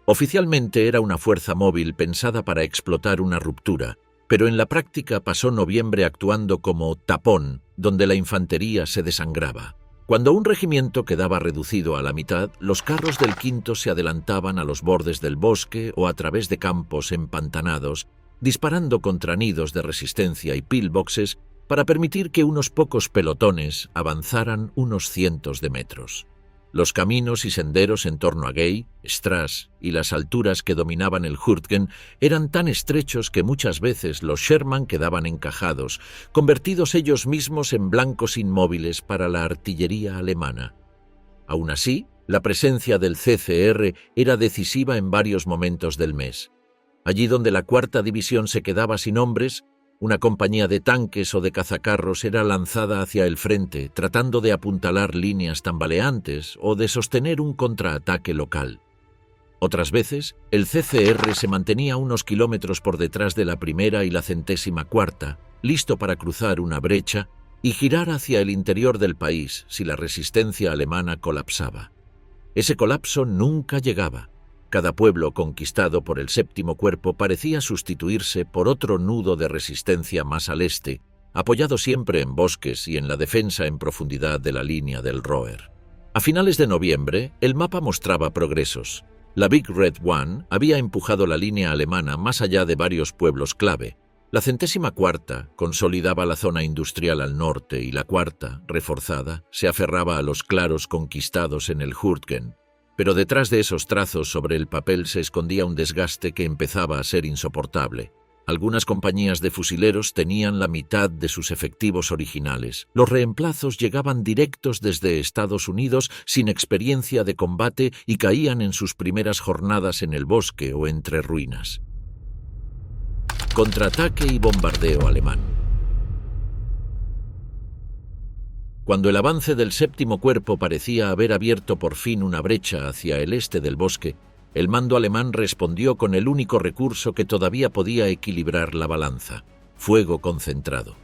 S1: Oficialmente era una fuerza móvil pensada para explotar una ruptura, pero en la práctica pasó noviembre actuando como tapón, donde la infantería se desangraba. Cuando un regimiento quedaba reducido a la mitad, los carros del 5º se adelantaban a los bordes del bosque o a través de campos empantanados, disparando contra nidos de resistencia y pillboxes para permitir que unos pocos pelotones avanzaran unos cientos de metros. Los caminos y senderos en torno a Gay, Strass y las alturas que dominaban el Hurtgen eran tan estrechos que muchas veces los Sherman quedaban encajados, convertidos ellos mismos en blancos inmóviles para la artillería alemana. Aún así, la presencia del CCR era decisiva en varios momentos del mes. Allí donde la 4ª División se quedaba sin hombres, una compañía de tanques o de cazacarros era lanzada hacia el frente, tratando de apuntalar líneas tambaleantes o de sostener un contraataque local. Otras veces, el CCR se mantenía unos kilómetros por detrás de la 1ª y la 104ª, listo para cruzar una brecha y girar hacia el interior del país si la resistencia alemana colapsaba. Ese colapso nunca llegaba. Cada pueblo conquistado por el 7º Cuerpo parecía sustituirse por otro nudo de resistencia más al este, apoyado siempre en bosques y en la defensa en profundidad de la línea del Roer. A finales de noviembre, el mapa mostraba progresos. La Big Red One había empujado la línea alemana más allá de varios pueblos clave. La 104ª consolidaba la zona industrial al norte y la 4ª, reforzada, se aferraba a los claros conquistados en el Hurtgen. Pero detrás de esos trazos sobre el papel se escondía un desgaste que empezaba a ser insoportable. Algunas compañías de fusileros tenían la mitad de sus efectivos originales. Los reemplazos llegaban directos desde Estados Unidos sin experiencia de combate y caían en sus primeras jornadas en el bosque o entre ruinas. Contraataque y bombardeo alemán. Cuando el avance del 7º Cuerpo parecía haber abierto por fin una brecha hacia el este del bosque, el mando alemán respondió con el único recurso que todavía podía equilibrar la balanza: fuego concentrado.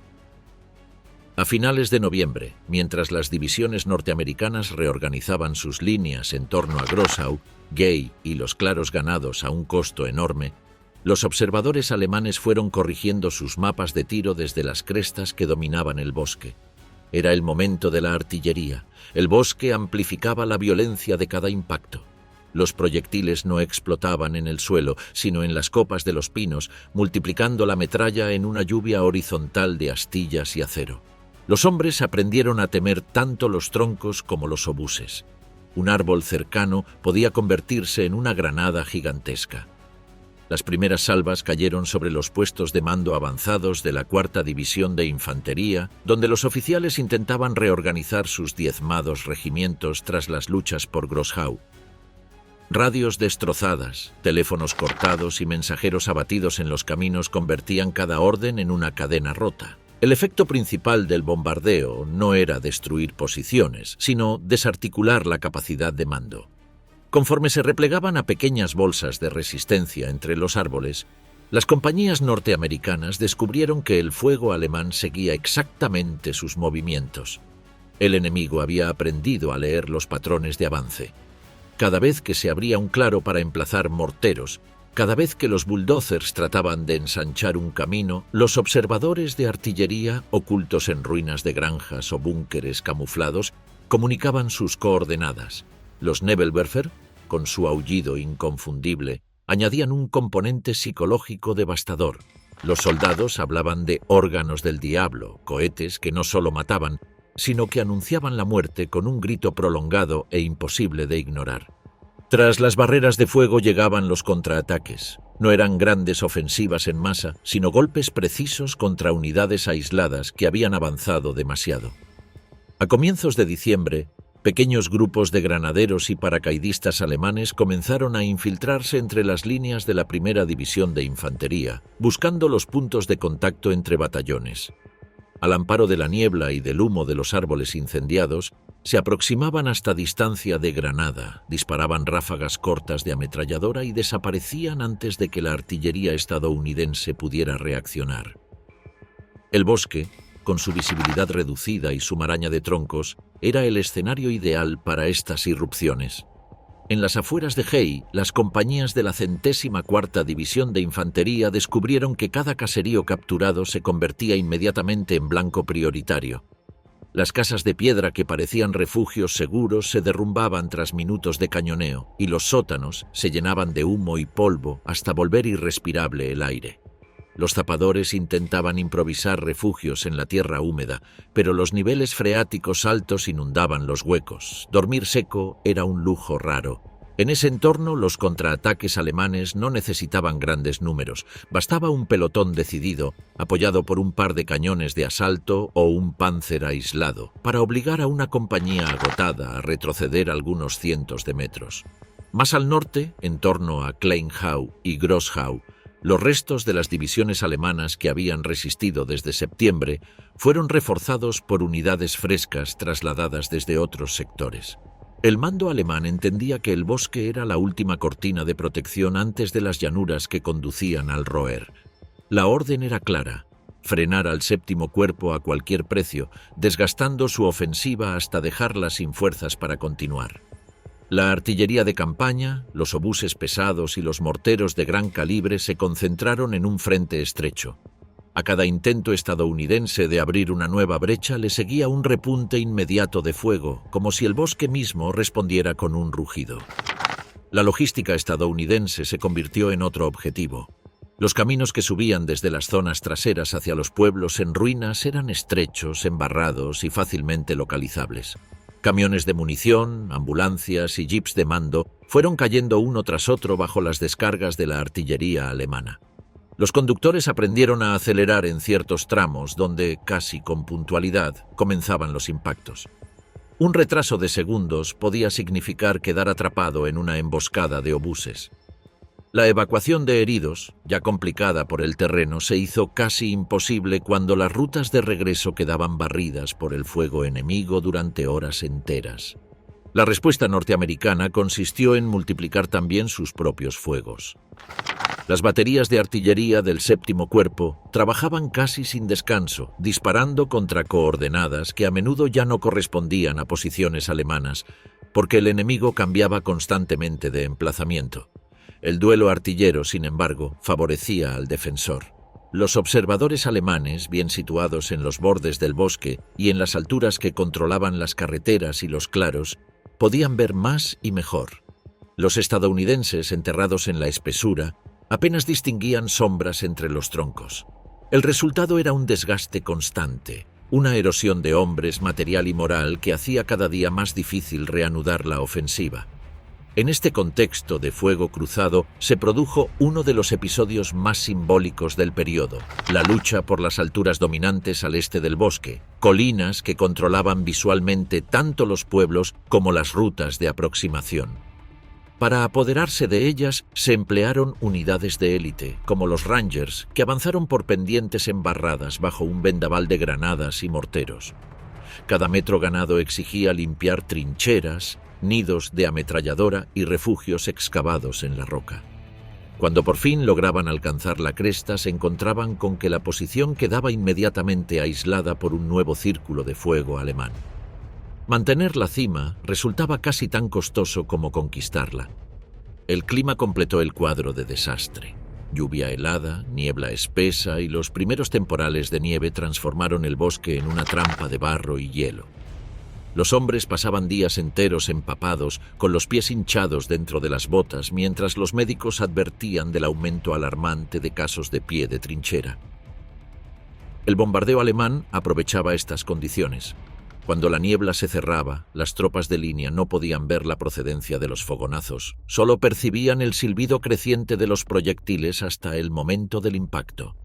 S1: A finales de noviembre, mientras las divisiones norteamericanas reorganizaban sus líneas en torno a Grossau, Gay y los claros ganados a un costo enorme, los observadores alemanes fueron corrigiendo sus mapas de tiro desde las crestas que dominaban el bosque. Era el momento de la artillería. El bosque amplificaba la violencia de cada impacto. Los proyectiles no explotaban en el suelo, sino en las copas de los pinos, multiplicando la metralla en una lluvia horizontal de astillas y acero. Los hombres aprendieron a temer tanto los troncos como los obuses. Un árbol cercano podía convertirse en una granada gigantesca. Las primeras salvas cayeron sobre los puestos de mando avanzados de la 4ª División de Infantería, donde los oficiales intentaban reorganizar sus diezmados regimientos tras las luchas por Grossau. Radios destrozadas, teléfonos cortados y mensajeros abatidos en los caminos convertían cada orden en una cadena rota. El efecto principal del bombardeo no era destruir posiciones, sino desarticular la capacidad de mando. Conforme se replegaban a pequeñas bolsas de resistencia entre los árboles, las compañías norteamericanas descubrieron que el fuego alemán seguía exactamente sus movimientos. El enemigo había aprendido a leer los patrones de avance. Cada vez que se abría un claro para emplazar morteros, cada vez que los bulldozers trataban de ensanchar un camino, los observadores de artillería, ocultos en ruinas de granjas o búnkeres camuflados, comunicaban sus coordenadas. Los Nebelwerfer, con su aullido inconfundible, añadían un componente psicológico devastador. Los soldados hablaban de órganos del diablo, cohetes que no solo mataban, sino que anunciaban la muerte con un grito prolongado e imposible de ignorar. Tras las barreras de fuego llegaban los contraataques. No eran grandes ofensivas en masa, sino golpes precisos contra unidades aisladas que habían avanzado demasiado. A comienzos de diciembre, pequeños grupos de granaderos y paracaidistas alemanes comenzaron a infiltrarse entre las líneas de la primera división de infantería, buscando los puntos de contacto entre batallones. Al amparo de la niebla y del humo de los árboles incendiados, se aproximaban hasta distancia de granada, disparaban ráfagas cortas de ametralladora y desaparecían antes de que la artillería estadounidense pudiera reaccionar. El bosque, con su visibilidad reducida y su maraña de troncos, era el escenario ideal para estas irrupciones. En las afueras de Hay, las compañías de la 104ª División de Infantería descubrieron que cada caserío capturado se convertía inmediatamente en blanco prioritario. Las casas de piedra que parecían refugios seguros se derrumbaban tras minutos de cañoneo y los sótanos se llenaban de humo y polvo hasta volver irrespirable el aire. Los zapadores intentaban improvisar refugios en la tierra húmeda, pero los niveles freáticos altos inundaban los huecos. Dormir seco era un lujo raro. En ese entorno, los contraataques alemanes no necesitaban grandes números. Bastaba un pelotón decidido, apoyado por un par de cañones de asalto o un Panzer aislado, para obligar a una compañía agotada a retroceder algunos cientos de metros. Más al norte, en torno a Kleinhau y Grosshau, los restos de las divisiones alemanas que habían resistido desde septiembre fueron reforzados por unidades frescas trasladadas desde otros sectores. El mando alemán entendía que el bosque era la última cortina de protección antes de las llanuras que conducían al Roer. La orden era clara: frenar al séptimo cuerpo a cualquier precio, desgastando su ofensiva hasta dejarla sin fuerzas para continuar. La artillería de campaña, los obuses pesados y los morteros de gran calibre se concentraron en un frente estrecho. A cada intento estadounidense de abrir una nueva brecha le seguía un repunte inmediato de fuego, como si el bosque mismo respondiera con un rugido. La logística estadounidense se convirtió en otro objetivo. Los caminos que subían desde las zonas traseras hacia los pueblos en ruinas eran estrechos, embarrados y fácilmente localizables. Camiones de munición, ambulancias y jeeps de mando fueron cayendo uno tras otro bajo las descargas de la artillería alemana. Los conductores aprendieron a acelerar en ciertos tramos donde, casi con puntualidad, comenzaban los impactos. Un retraso de segundos podía significar quedar atrapado en una emboscada de obuses. La evacuación de heridos, ya complicada por el terreno, se hizo casi imposible cuando las rutas de regreso quedaban barridas por el fuego enemigo durante horas enteras. La respuesta norteamericana consistió en multiplicar también sus propios fuegos. Las baterías de artillería del séptimo cuerpo trabajaban casi sin descanso, disparando contra coordenadas que a menudo ya no correspondían a posiciones alemanas, porque el enemigo cambiaba constantemente de emplazamiento. El duelo artillero, sin embargo, favorecía al defensor. Los observadores alemanes, bien situados en los bordes del bosque y en las alturas que controlaban las carreteras y los claros, podían ver más y mejor. Los estadounidenses, enterrados en la espesura, apenas distinguían sombras entre los troncos. El resultado era un desgaste constante, una erosión de hombres, material y moral que hacía cada día más difícil reanudar la ofensiva. En este contexto de fuego cruzado se produjo uno de los episodios más simbólicos del periodo: la lucha por las alturas dominantes al este del bosque, colinas que controlaban visualmente tanto los pueblos como las rutas de aproximación. Para apoderarse de ellas se emplearon unidades de élite, como los Rangers, que avanzaron por pendientes embarradas bajo un vendaval de granadas y morteros. Cada metro ganado exigía limpiar trincheras, nidos de ametralladora y refugios excavados en la roca. Cuando por fin lograban alcanzar la cresta, se encontraban con que la posición quedaba inmediatamente aislada por un nuevo círculo de fuego alemán. Mantener la cima resultaba casi tan costoso como conquistarla. El clima completó el cuadro de desastre. Lluvia helada, niebla espesa y los primeros temporales de nieve transformaron el bosque en una trampa de barro y hielo. Los hombres pasaban días enteros empapados, con los pies hinchados dentro de las botas, mientras los médicos advertían del aumento alarmante de casos de pie de trinchera. El bombardeo alemán aprovechaba estas condiciones. Cuando la niebla se cerraba, las tropas de línea no podían ver la procedencia de los fogonazos, solo percibían el silbido creciente de los proyectiles hasta el momento del impacto.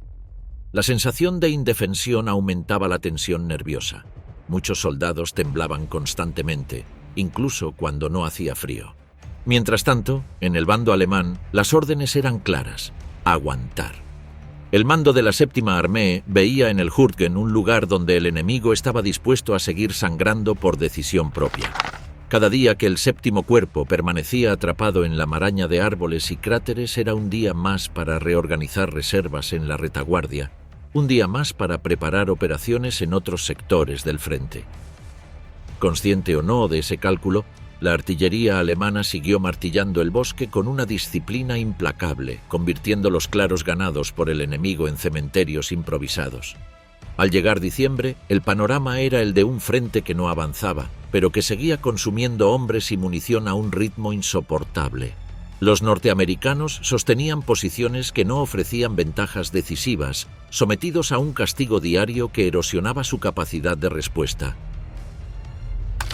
S1: La sensación de indefensión aumentaba la tensión nerviosa. Muchos soldados temblaban constantemente, incluso cuando no hacía frío. Mientras tanto, en el bando alemán, las órdenes eran claras: aguantar. El mando de la Séptima Armée veía en el Hurtgen un lugar donde el enemigo estaba dispuesto a seguir sangrando por decisión propia. Cada día que el séptimo cuerpo permanecía atrapado en la maraña de árboles y cráteres era un día más para reorganizar reservas en la retaguardia, un día más para preparar operaciones en otros sectores del frente. Consciente o no de ese cálculo, la artillería alemana siguió martillando el bosque con una disciplina implacable, convirtiendo los claros ganados por el enemigo en cementerios improvisados. Al llegar diciembre, el panorama era el de un frente que no avanzaba, pero que seguía consumiendo hombres y munición a un ritmo insoportable. Los norteamericanos sostenían posiciones que no ofrecían ventajas decisivas, sometidos a un castigo diario que erosionaba su capacidad de respuesta.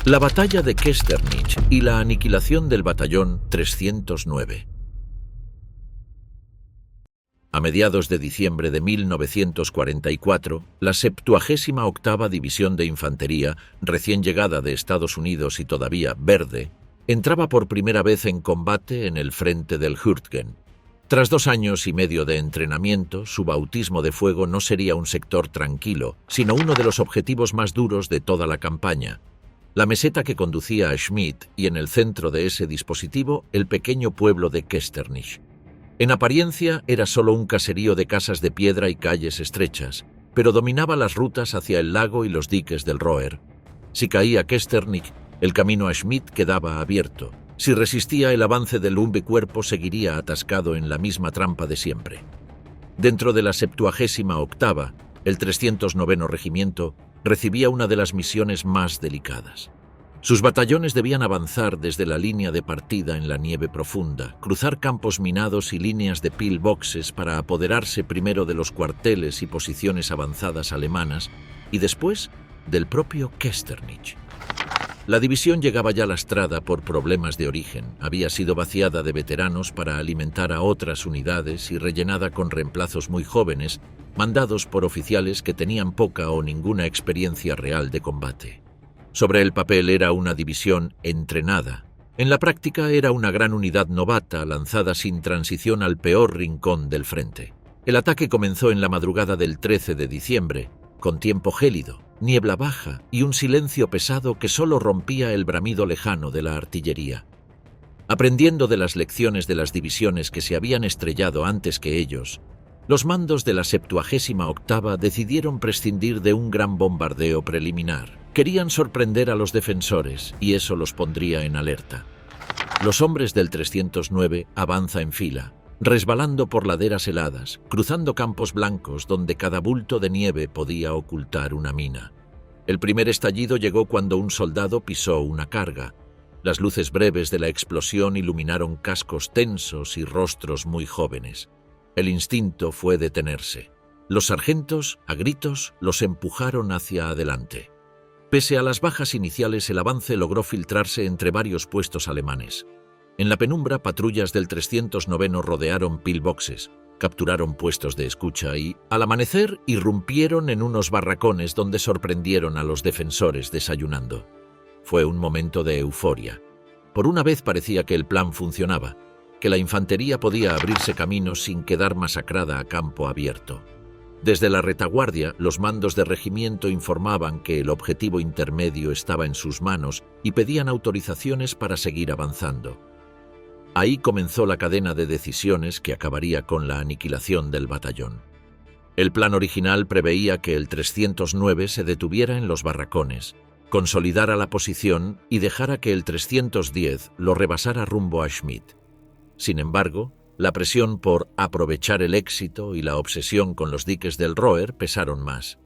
S1: La batalla de Kesternitz y la aniquilación del batallón 309. A mediados de diciembre de 1944, la 78ª División de Infantería, recién llegada de Estados Unidos y todavía verde, entraba por primera vez en combate en el frente del Hurtgen. Tras 2 años y medio de entrenamiento, su bautismo de fuego no sería un sector tranquilo, sino uno de los objetivos más duros de toda la campaña. La meseta que conducía a Schmidt y en el centro de ese dispositivo el pequeño pueblo de Kesternitz. En apariencia era solo un caserío de casas de piedra y calles estrechas, pero dominaba las rutas hacia el lago y los diques del Roer. Si caía Kesternitz, el camino a Schmidt quedaba abierto. Si resistía el avance del Lumbecuerpo, seguiría atascado en la misma trampa de siempre. Dentro de la 78ª, el 309º Regimiento recibía una de las misiones más delicadas. Sus batallones debían avanzar desde la línea de partida en la nieve profunda, cruzar campos minados y líneas de pillboxes para apoderarse primero de los cuarteles y posiciones avanzadas alemanas y después del propio Kesternitz. La división llegaba ya lastrada por problemas de origen, había sido vaciada de veteranos para alimentar a otras unidades y rellenada con reemplazos muy jóvenes, mandados por oficiales que tenían poca o ninguna experiencia real de combate. Sobre el papel era una división entrenada. En la práctica era una gran unidad novata lanzada sin transición al peor rincón del frente. El ataque comenzó en la madrugada del 13 de diciembre, con tiempo gélido, niebla baja y un silencio pesado que solo rompía el bramido lejano de la artillería. Aprendiendo de las lecciones de las divisiones que se habían estrellado antes que ellos, los mandos de la 78ª decidieron prescindir de un gran bombardeo preliminar. Querían sorprender a los defensores y eso los pondría en alerta. Los hombres del 309 avanza en fila, resbalando por laderas heladas, cruzando campos blancos donde cada bulto de nieve podía ocultar una mina. El primer estallido llegó cuando un soldado pisó una carga. Las luces breves de la explosión iluminaron cascos tensos y rostros muy jóvenes. El instinto fue detenerse. Los sargentos, a gritos, los empujaron hacia adelante. Pese a las bajas iniciales, el avance logró filtrarse entre varios puestos alemanes. En la penumbra, patrullas del 309 rodearon pillboxes, capturaron puestos de escucha y, al amanecer, irrumpieron en unos barracones donde sorprendieron a los defensores desayunando. Fue un momento de euforia. Por una vez parecía que el plan funcionaba, que la infantería podía abrirse camino sin quedar masacrada a campo abierto. Desde la retaguardia, los mandos de regimiento informaban que el objetivo intermedio estaba en sus manos y pedían autorizaciones para seguir avanzando. Ahí comenzó la cadena de decisiones que acabaría con la aniquilación del batallón. El plan original preveía que el 309 se detuviera en los barracones, consolidara la posición y dejara que el 310 lo rebasara rumbo a Schmidt. Sin embargo, la presión por aprovechar el éxito y la obsesión con los diques del Roer pesaron más.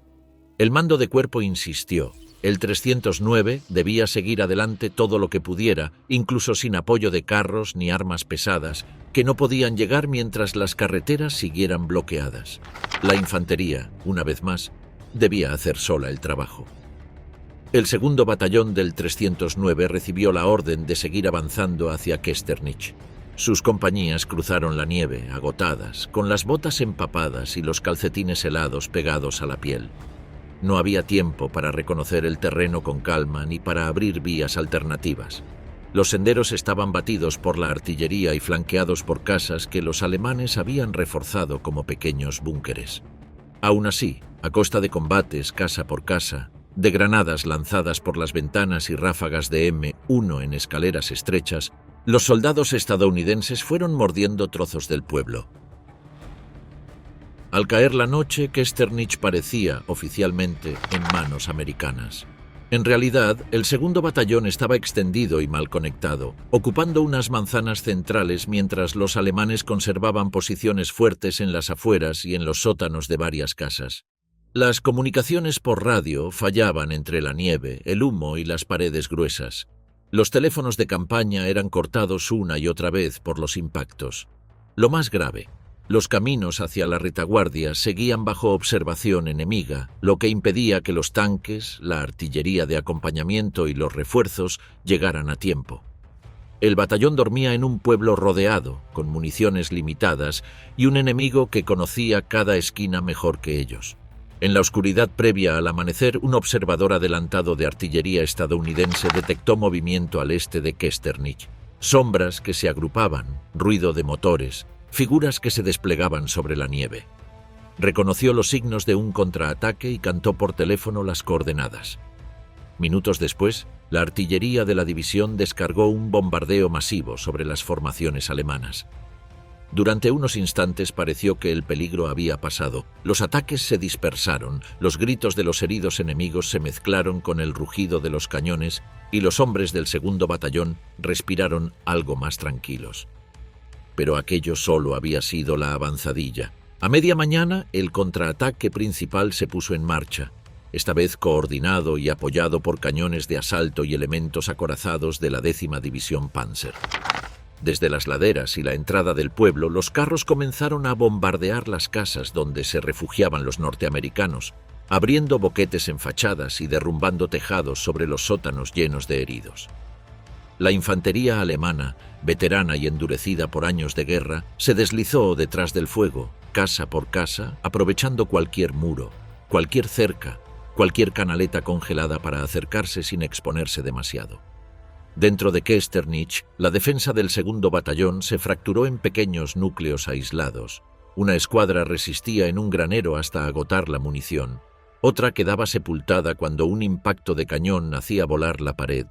S1: El mando de cuerpo insistió. El 309 debía seguir adelante todo lo que pudiera, incluso sin apoyo de carros ni armas pesadas, que no podían llegar mientras las carreteras siguieran bloqueadas. La infantería, una vez más, debía hacer sola el trabajo. El segundo batallón del 309 recibió la orden de seguir avanzando hacia Kešternich. Sus compañías cruzaron la nieve, agotadas, con las botas empapadas y los calcetines helados pegados a la piel. No había tiempo para reconocer el terreno con calma ni para abrir vías alternativas. Los senderos estaban batidos por la artillería y flanqueados por casas que los alemanes habían reforzado como pequeños búnkeres. Aún así, a costa de combates casa por casa, de granadas lanzadas por las ventanas y ráfagas de M1 en escaleras estrechas, los soldados estadounidenses fueron mordiendo trozos del pueblo. Al caer la noche, Kešternich parecía, oficialmente, en manos americanas. En realidad, el segundo batallón estaba extendido y mal conectado, ocupando unas manzanas centrales mientras los alemanes conservaban posiciones fuertes en las afueras y en los sótanos de varias casas. Las comunicaciones por radio fallaban entre la nieve, el humo y las paredes gruesas. Los teléfonos de campaña eran cortados una y otra vez por los impactos. Lo más grave, los caminos hacia la retaguardia seguían bajo observación enemiga, lo que impedía que los tanques, la artillería de acompañamiento y los refuerzos llegaran a tiempo. El batallón dormía en un pueblo rodeado, con municiones limitadas y un enemigo que conocía cada esquina mejor que ellos. En la oscuridad previa al amanecer, un observador adelantado de artillería estadounidense detectó movimiento al este de Kešternich. Sombras que se agrupaban, ruido de motores, figuras que se desplegaban sobre la nieve. Reconoció los signos de un contraataque y cantó por teléfono las coordenadas. Minutos después, la artillería de la división descargó un bombardeo masivo sobre las formaciones alemanas. Durante unos instantes pareció que el peligro había pasado. Los ataques se dispersaron, los gritos de los heridos enemigos se mezclaron con el rugido de los cañones y los hombres del segundo batallón respiraron algo más tranquilos. Pero aquello solo había sido la avanzadilla. A media mañana, el contraataque principal se puso en marcha, esta vez coordinado y apoyado por cañones de asalto y elementos acorazados de la 10ª División Panzer. Desde las laderas y la entrada del pueblo, los carros comenzaron a bombardear las casas donde se refugiaban los norteamericanos, abriendo boquetes en fachadas y derrumbando tejados sobre los sótanos llenos de heridos. La infantería alemana, veterana y endurecida por años de guerra, se deslizó detrás del fuego, casa por casa, aprovechando cualquier muro, cualquier cerca, cualquier canaleta congelada para acercarse sin exponerse demasiado. Dentro de Kešternich, la defensa del segundo batallón se fracturó en pequeños núcleos aislados. Una escuadra resistía en un granero hasta agotar la munición. Otra quedaba sepultada cuando un impacto de cañón hacía volar la pared.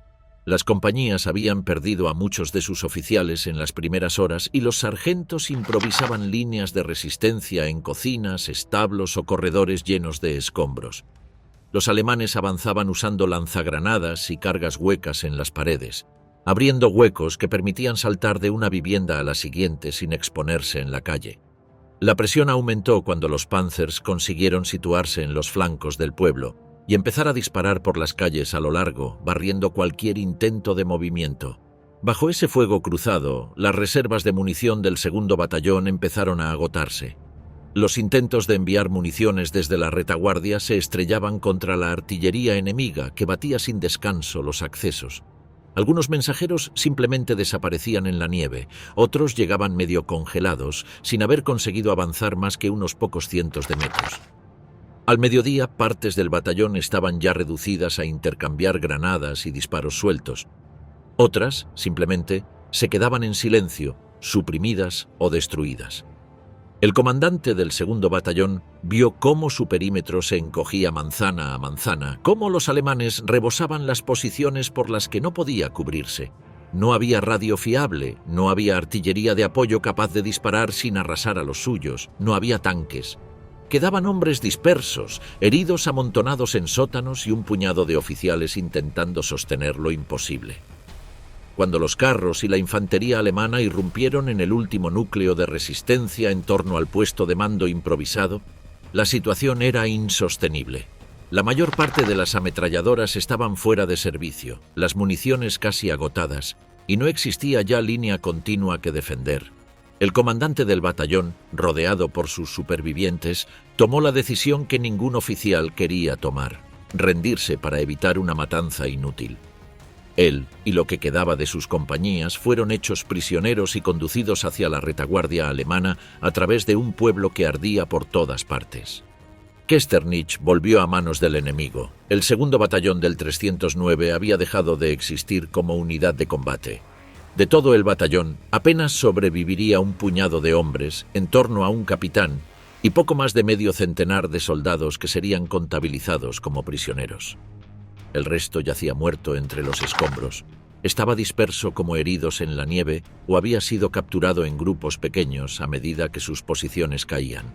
S1: Las compañías habían perdido a muchos de sus oficiales en las primeras horas y los sargentos improvisaban líneas de resistencia en cocinas, establos o corredores llenos de escombros. Los alemanes avanzaban usando lanzagranadas y cargas huecas en las paredes, abriendo huecos que permitían saltar de una vivienda a la siguiente sin exponerse en la calle. La presión aumentó cuando los Panzers consiguieron situarse en los flancos del pueblo y empezar a disparar por las calles a lo largo, barriendo cualquier intento de movimiento. Bajo ese fuego cruzado, las reservas de munición del segundo batallón empezaron a agotarse. Los intentos de enviar municiones desde la retaguardia se estrellaban contra la artillería enemiga que batía sin descanso los accesos. Algunos mensajeros simplemente desaparecían en la nieve, otros llegaban medio congelados, sin haber conseguido avanzar más que unos pocos cientos de metros. Al mediodía, partes del batallón estaban ya reducidas a intercambiar granadas y disparos sueltos. Otras, simplemente, se quedaban en silencio, suprimidas o destruidas. El comandante del segundo batallón vio cómo su perímetro se encogía manzana a manzana, cómo los alemanes rebosaban las posiciones por las que no podía cubrirse. No había radio fiable, no había artillería de apoyo capaz de disparar sin arrasar a los suyos, no había tanques. Quedaban hombres dispersos, heridos amontonados en sótanos y un puñado de oficiales intentando sostener lo imposible. Cuando los carros y la infantería alemana irrumpieron en el último núcleo de resistencia en torno al puesto de mando improvisado, la situación era insostenible. La mayor parte de las ametralladoras estaban fuera de servicio, las municiones casi agotadas, y no existía ya línea continua que defender. El comandante del batallón, rodeado por sus supervivientes, tomó la decisión que ningún oficial quería tomar. rendirse para evitar una matanza inútil. Él y lo que quedaba de sus compañías fueron hechos prisioneros y conducidos hacia la retaguardia alemana a través de un pueblo que ardía por todas partes. Kešternich volvió a manos del enemigo. El segundo batallón del 309 había dejado de existir como unidad de combate. De todo el batallón, apenas sobreviviría un puñado de hombres, en torno a un capitán, y poco más de medio centenar de soldados que serían contabilizados como prisioneros. El resto yacía muerto entre los escombros, estaba disperso como heridos en la nieve o había sido capturado en grupos pequeños a medida que sus posiciones caían.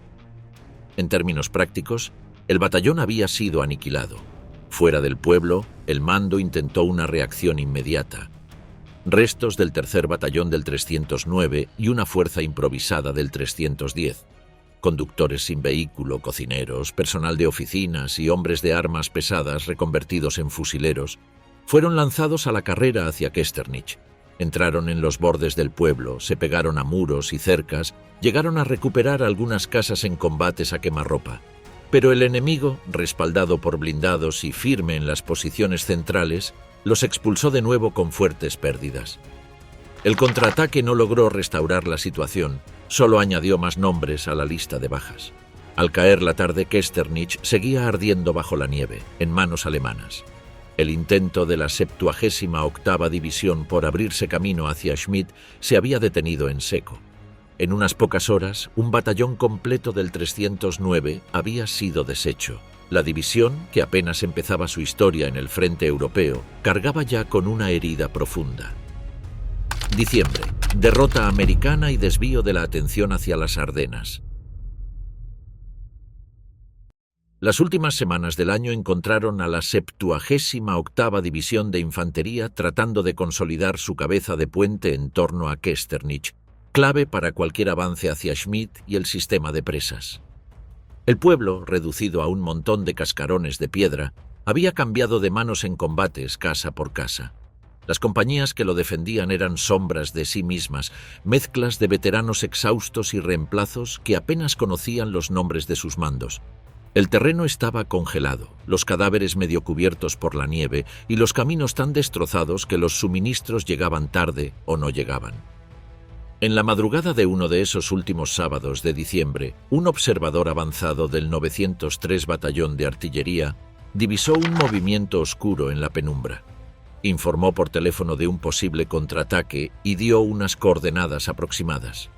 S1: En términos prácticos, el batallón había sido aniquilado. Fuera del pueblo, el mando intentó una reacción inmediata. Restos del tercer batallón del 309 y una fuerza improvisada del 310. Conductores sin vehículo, cocineros, personal de oficinas y hombres de armas pesadas reconvertidos en fusileros, fueron lanzados a la carrera hacia Kešternich. Entraron en los bordes del pueblo, se pegaron a muros y cercas, llegaron a recuperar algunas casas en combates a quemarropa. Pero el enemigo, respaldado por blindados y firme en las posiciones centrales, los expulsó de nuevo con fuertes pérdidas. El contraataque no logró restaurar la situación, solo añadió más nombres a la lista de bajas. Al caer la tarde, Kešternich seguía ardiendo bajo la nieve, en manos alemanas. El intento de la 78ª División por abrirse camino hacia Schmidt se había detenido en seco. En unas pocas horas, un batallón completo del 309 había sido deshecho. La división, que apenas empezaba su historia en el frente europeo, cargaba ya con una herida profunda. Diciembre. Derrota americana y desvío de la atención hacia las Ardenas. Las últimas semanas del año encontraron a la 78ª División de Infantería tratando de consolidar su cabeza de puente en torno a Kešternich, clave para cualquier avance hacia Schmidt y el sistema de presas. El pueblo, reducido a un montón de cascarones de piedra, había cambiado de manos en combates casa por casa. Las compañías que lo defendían eran sombras de sí mismas, mezclas de veteranos exhaustos y reemplazos que apenas conocían los nombres de sus mandos. El terreno estaba congelado, los cadáveres medio cubiertos por la nieve y los caminos tan destrozados que los suministros llegaban tarde o no llegaban. En la madrugada de uno de esos últimos sábados de diciembre, un observador avanzado del 903 Batallón de Artillería divisó un movimiento oscuro en la penumbra. Informó por teléfono de un posible contraataque y dio unas coordenadas aproximadas.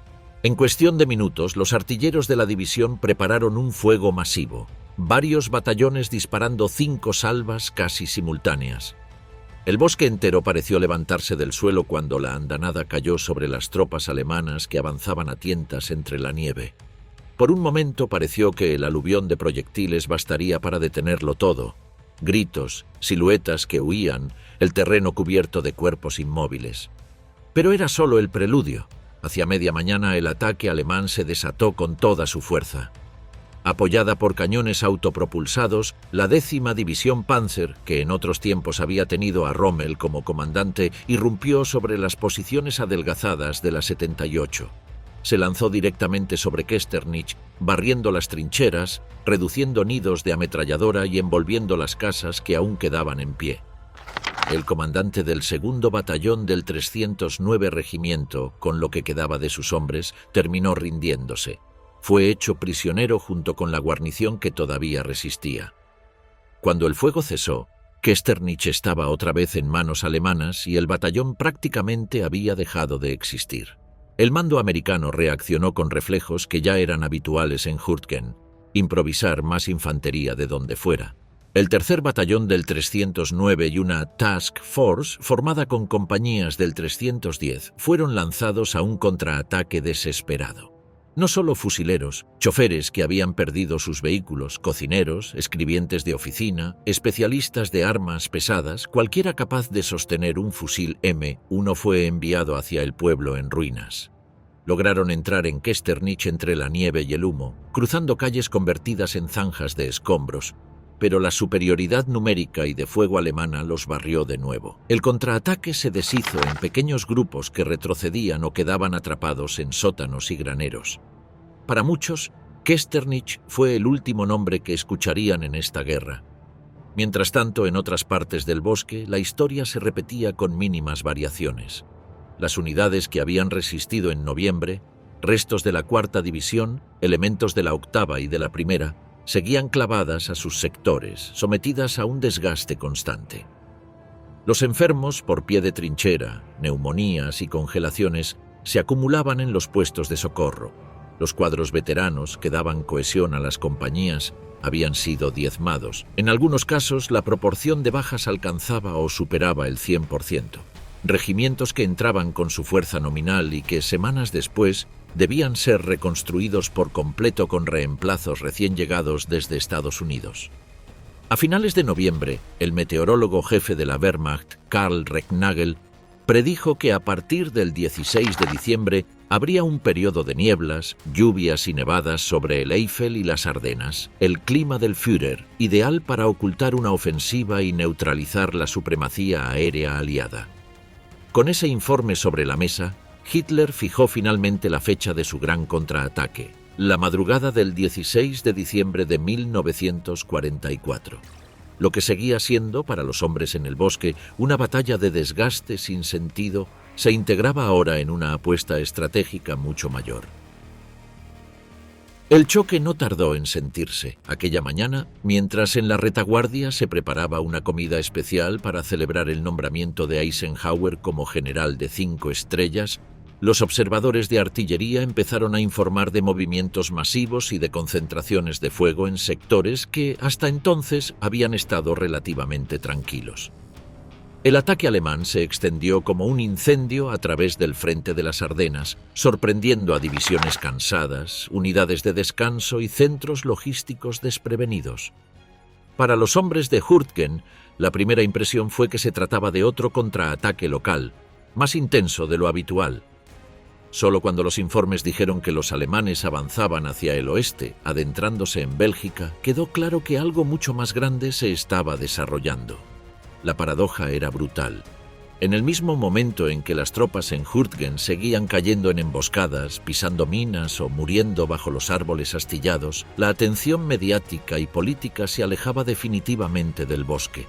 S1: En cuestión de minutos, los artilleros de la división prepararon un fuego masivo, varios batallones disparando 5 salvas casi simultáneas. El bosque entero pareció levantarse del suelo cuando la andanada cayó sobre las tropas alemanas que avanzaban a tientas entre la nieve. Por un momento pareció que el aluvión de proyectiles bastaría para detenerlo todo. Gritos, siluetas que huían, el terreno cubierto de cuerpos inmóviles. Pero era solo el preludio. Hacia media mañana el ataque alemán se desató con toda su fuerza. Apoyada por cañones autopropulsados, la 10ª División Panzer, que en otros tiempos había tenido a Rommel como comandante, irrumpió sobre las posiciones adelgazadas de la 78. Se lanzó directamente sobre Kešternich, barriendo las trincheras, reduciendo nidos de ametralladora y envolviendo las casas que aún quedaban en pie. El comandante del segundo batallón del 309 Regimiento, con lo que quedaba de sus hombres, terminó rindiéndose. Fue hecho prisionero junto con la guarnición que todavía resistía. Cuando el fuego cesó, Kešternich estaba otra vez en manos alemanas y el batallón prácticamente había dejado de existir. El mando americano reaccionó con reflejos que ya eran habituales en Hurtgen: improvisar más infantería de donde fuera. El tercer batallón del 309 y una Task Force, formada con compañías del 310, fueron lanzados a un contraataque desesperado. No solo fusileros, choferes que habían perdido sus vehículos, cocineros, escribientes de oficina, especialistas de armas pesadas, cualquiera capaz de sostener un fusil M1 fue enviado hacia el pueblo en ruinas. Lograron entrar en Kešternich entre la nieve y el humo, cruzando calles convertidas en zanjas de escombros, pero la superioridad numérica y de fuego alemana los barrió de nuevo. El contraataque se deshizo en pequeños grupos que retrocedían o quedaban atrapados en sótanos y graneros. Para muchos, Kešternich fue el último nombre que escucharían en esta guerra. Mientras tanto, en otras partes del bosque, la historia se repetía con mínimas variaciones. Las unidades que habían resistido en noviembre, restos de la cuarta división, elementos de la octava y de la primera, seguían clavadas a sus sectores, sometidas a un desgaste constante. Los enfermos por pie de trinchera, neumonías y congelaciones se acumulaban en los puestos de socorro. Los cuadros veteranos que daban cohesión a las compañías habían sido diezmados. En algunos casos, la proporción de bajas alcanzaba o superaba el 100%. Regimientos que entraban con su fuerza nominal y que semanas después debían ser reconstruidos por completo con reemplazos recién llegados desde Estados Unidos. A finales de noviembre, el meteorólogo jefe de la Wehrmacht, Karl Recknagel, predijo que a partir del 16 de diciembre habría un periodo de nieblas, lluvias y nevadas sobre el Eifel y las Ardenas, el clima del Führer, ideal para ocultar una ofensiva y neutralizar la supremacía aérea aliada. Con ese informe sobre la mesa, Hitler fijó finalmente la fecha de su gran contraataque, la madrugada del 16 de diciembre de 1944. Lo que seguía siendo, para los hombres en el bosque, una batalla de desgaste sin sentido, se integraba ahora en una apuesta estratégica mucho mayor. El choque no tardó en sentirse. Aquella mañana, mientras en la retaguardia se preparaba una comida especial para celebrar el nombramiento de Eisenhower como general de 5 estrellas, los observadores de artillería empezaron a informar de movimientos masivos y de concentraciones de fuego en sectores que hasta entonces habían estado relativamente tranquilos. El ataque alemán se extendió como un incendio a través del frente de las Ardenas, sorprendiendo a divisiones cansadas, unidades de descanso y centros logísticos desprevenidos. Para los hombres de Hurtgen, la primera impresión fue que se trataba de otro contraataque local, más intenso de lo habitual. Solo cuando los informes dijeron que los alemanes avanzaban hacia el oeste, adentrándose en Bélgica, quedó claro que algo mucho más grande se estaba desarrollando. La paradoja era brutal. En el mismo momento en que las tropas en Hurtgen seguían cayendo en emboscadas, pisando minas o muriendo bajo los árboles astillados, la atención mediática y política se alejaba definitivamente del bosque.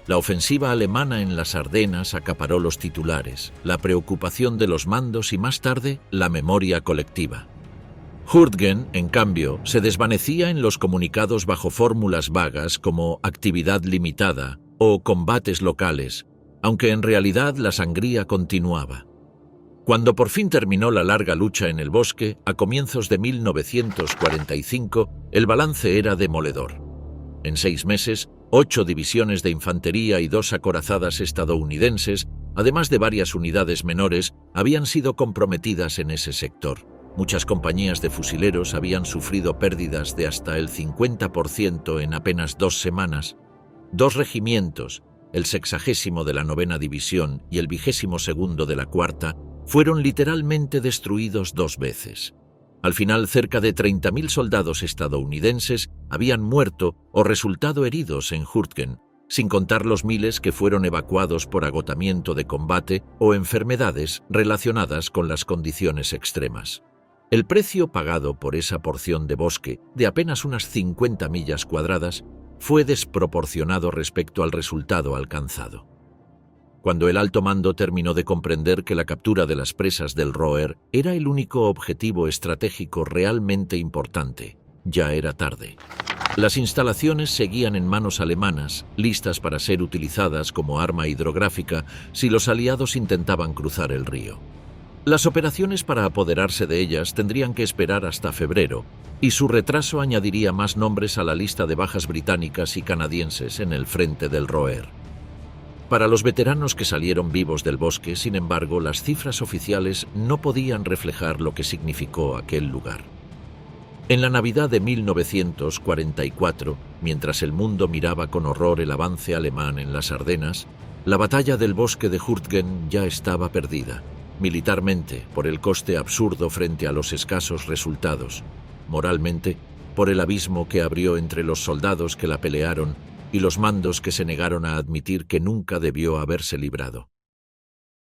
S1: La ofensiva alemana en las Ardenas acaparó los titulares, la preocupación de los mandos y más tarde la memoria colectiva. Hurtgen, en cambio, se desvanecía en los comunicados bajo fórmulas vagas como actividad limitada o combates locales, aunque en realidad la sangría continuaba. Cuando por fin terminó la larga lucha en el bosque, a comienzos de 1945, el balance era demoledor. En 6 meses, 8 divisiones de infantería y 2 acorazadas estadounidenses, además de varias unidades menores, habían sido comprometidas en ese sector. Muchas compañías de fusileros habían sufrido pérdidas de hasta el 50% en apenas 2 semanas. 2 regimientos, el 60º de la 9ª División y el 22º de la 4ª, fueron literalmente destruidos 2 veces. Al final, cerca de 30.000 soldados estadounidenses habían muerto o resultado heridos en Hurtgen, sin contar los miles que fueron evacuados por agotamiento de combate o enfermedades relacionadas con las condiciones extremas. El precio pagado por esa porción de bosque, de apenas unas 50 millas cuadradas, fue desproporcionado respecto al resultado alcanzado. Cuando el alto mando terminó de comprender que la captura de las presas del Roer era el único objetivo estratégico realmente importante, ya era tarde. Las instalaciones seguían en manos alemanas, listas para ser utilizadas como arma hidrográfica si los aliados intentaban cruzar el río. Las operaciones para apoderarse de ellas tendrían que esperar hasta febrero, y su retraso añadiría más nombres a la lista de bajas británicas y canadienses en el frente del Roer. Para los veteranos que salieron vivos del bosque, sin embargo, las cifras oficiales no podían reflejar lo que significó aquel lugar. En la Navidad de 1944, mientras el mundo miraba con horror el avance alemán en las Ardenas, la batalla del bosque de Hurtgen ya estaba perdida, militarmente por el coste absurdo frente a los escasos resultados, moralmente por el abismo que abrió entre los soldados que la pelearon y los mandos que se negaron a admitir que nunca debió haberse librado.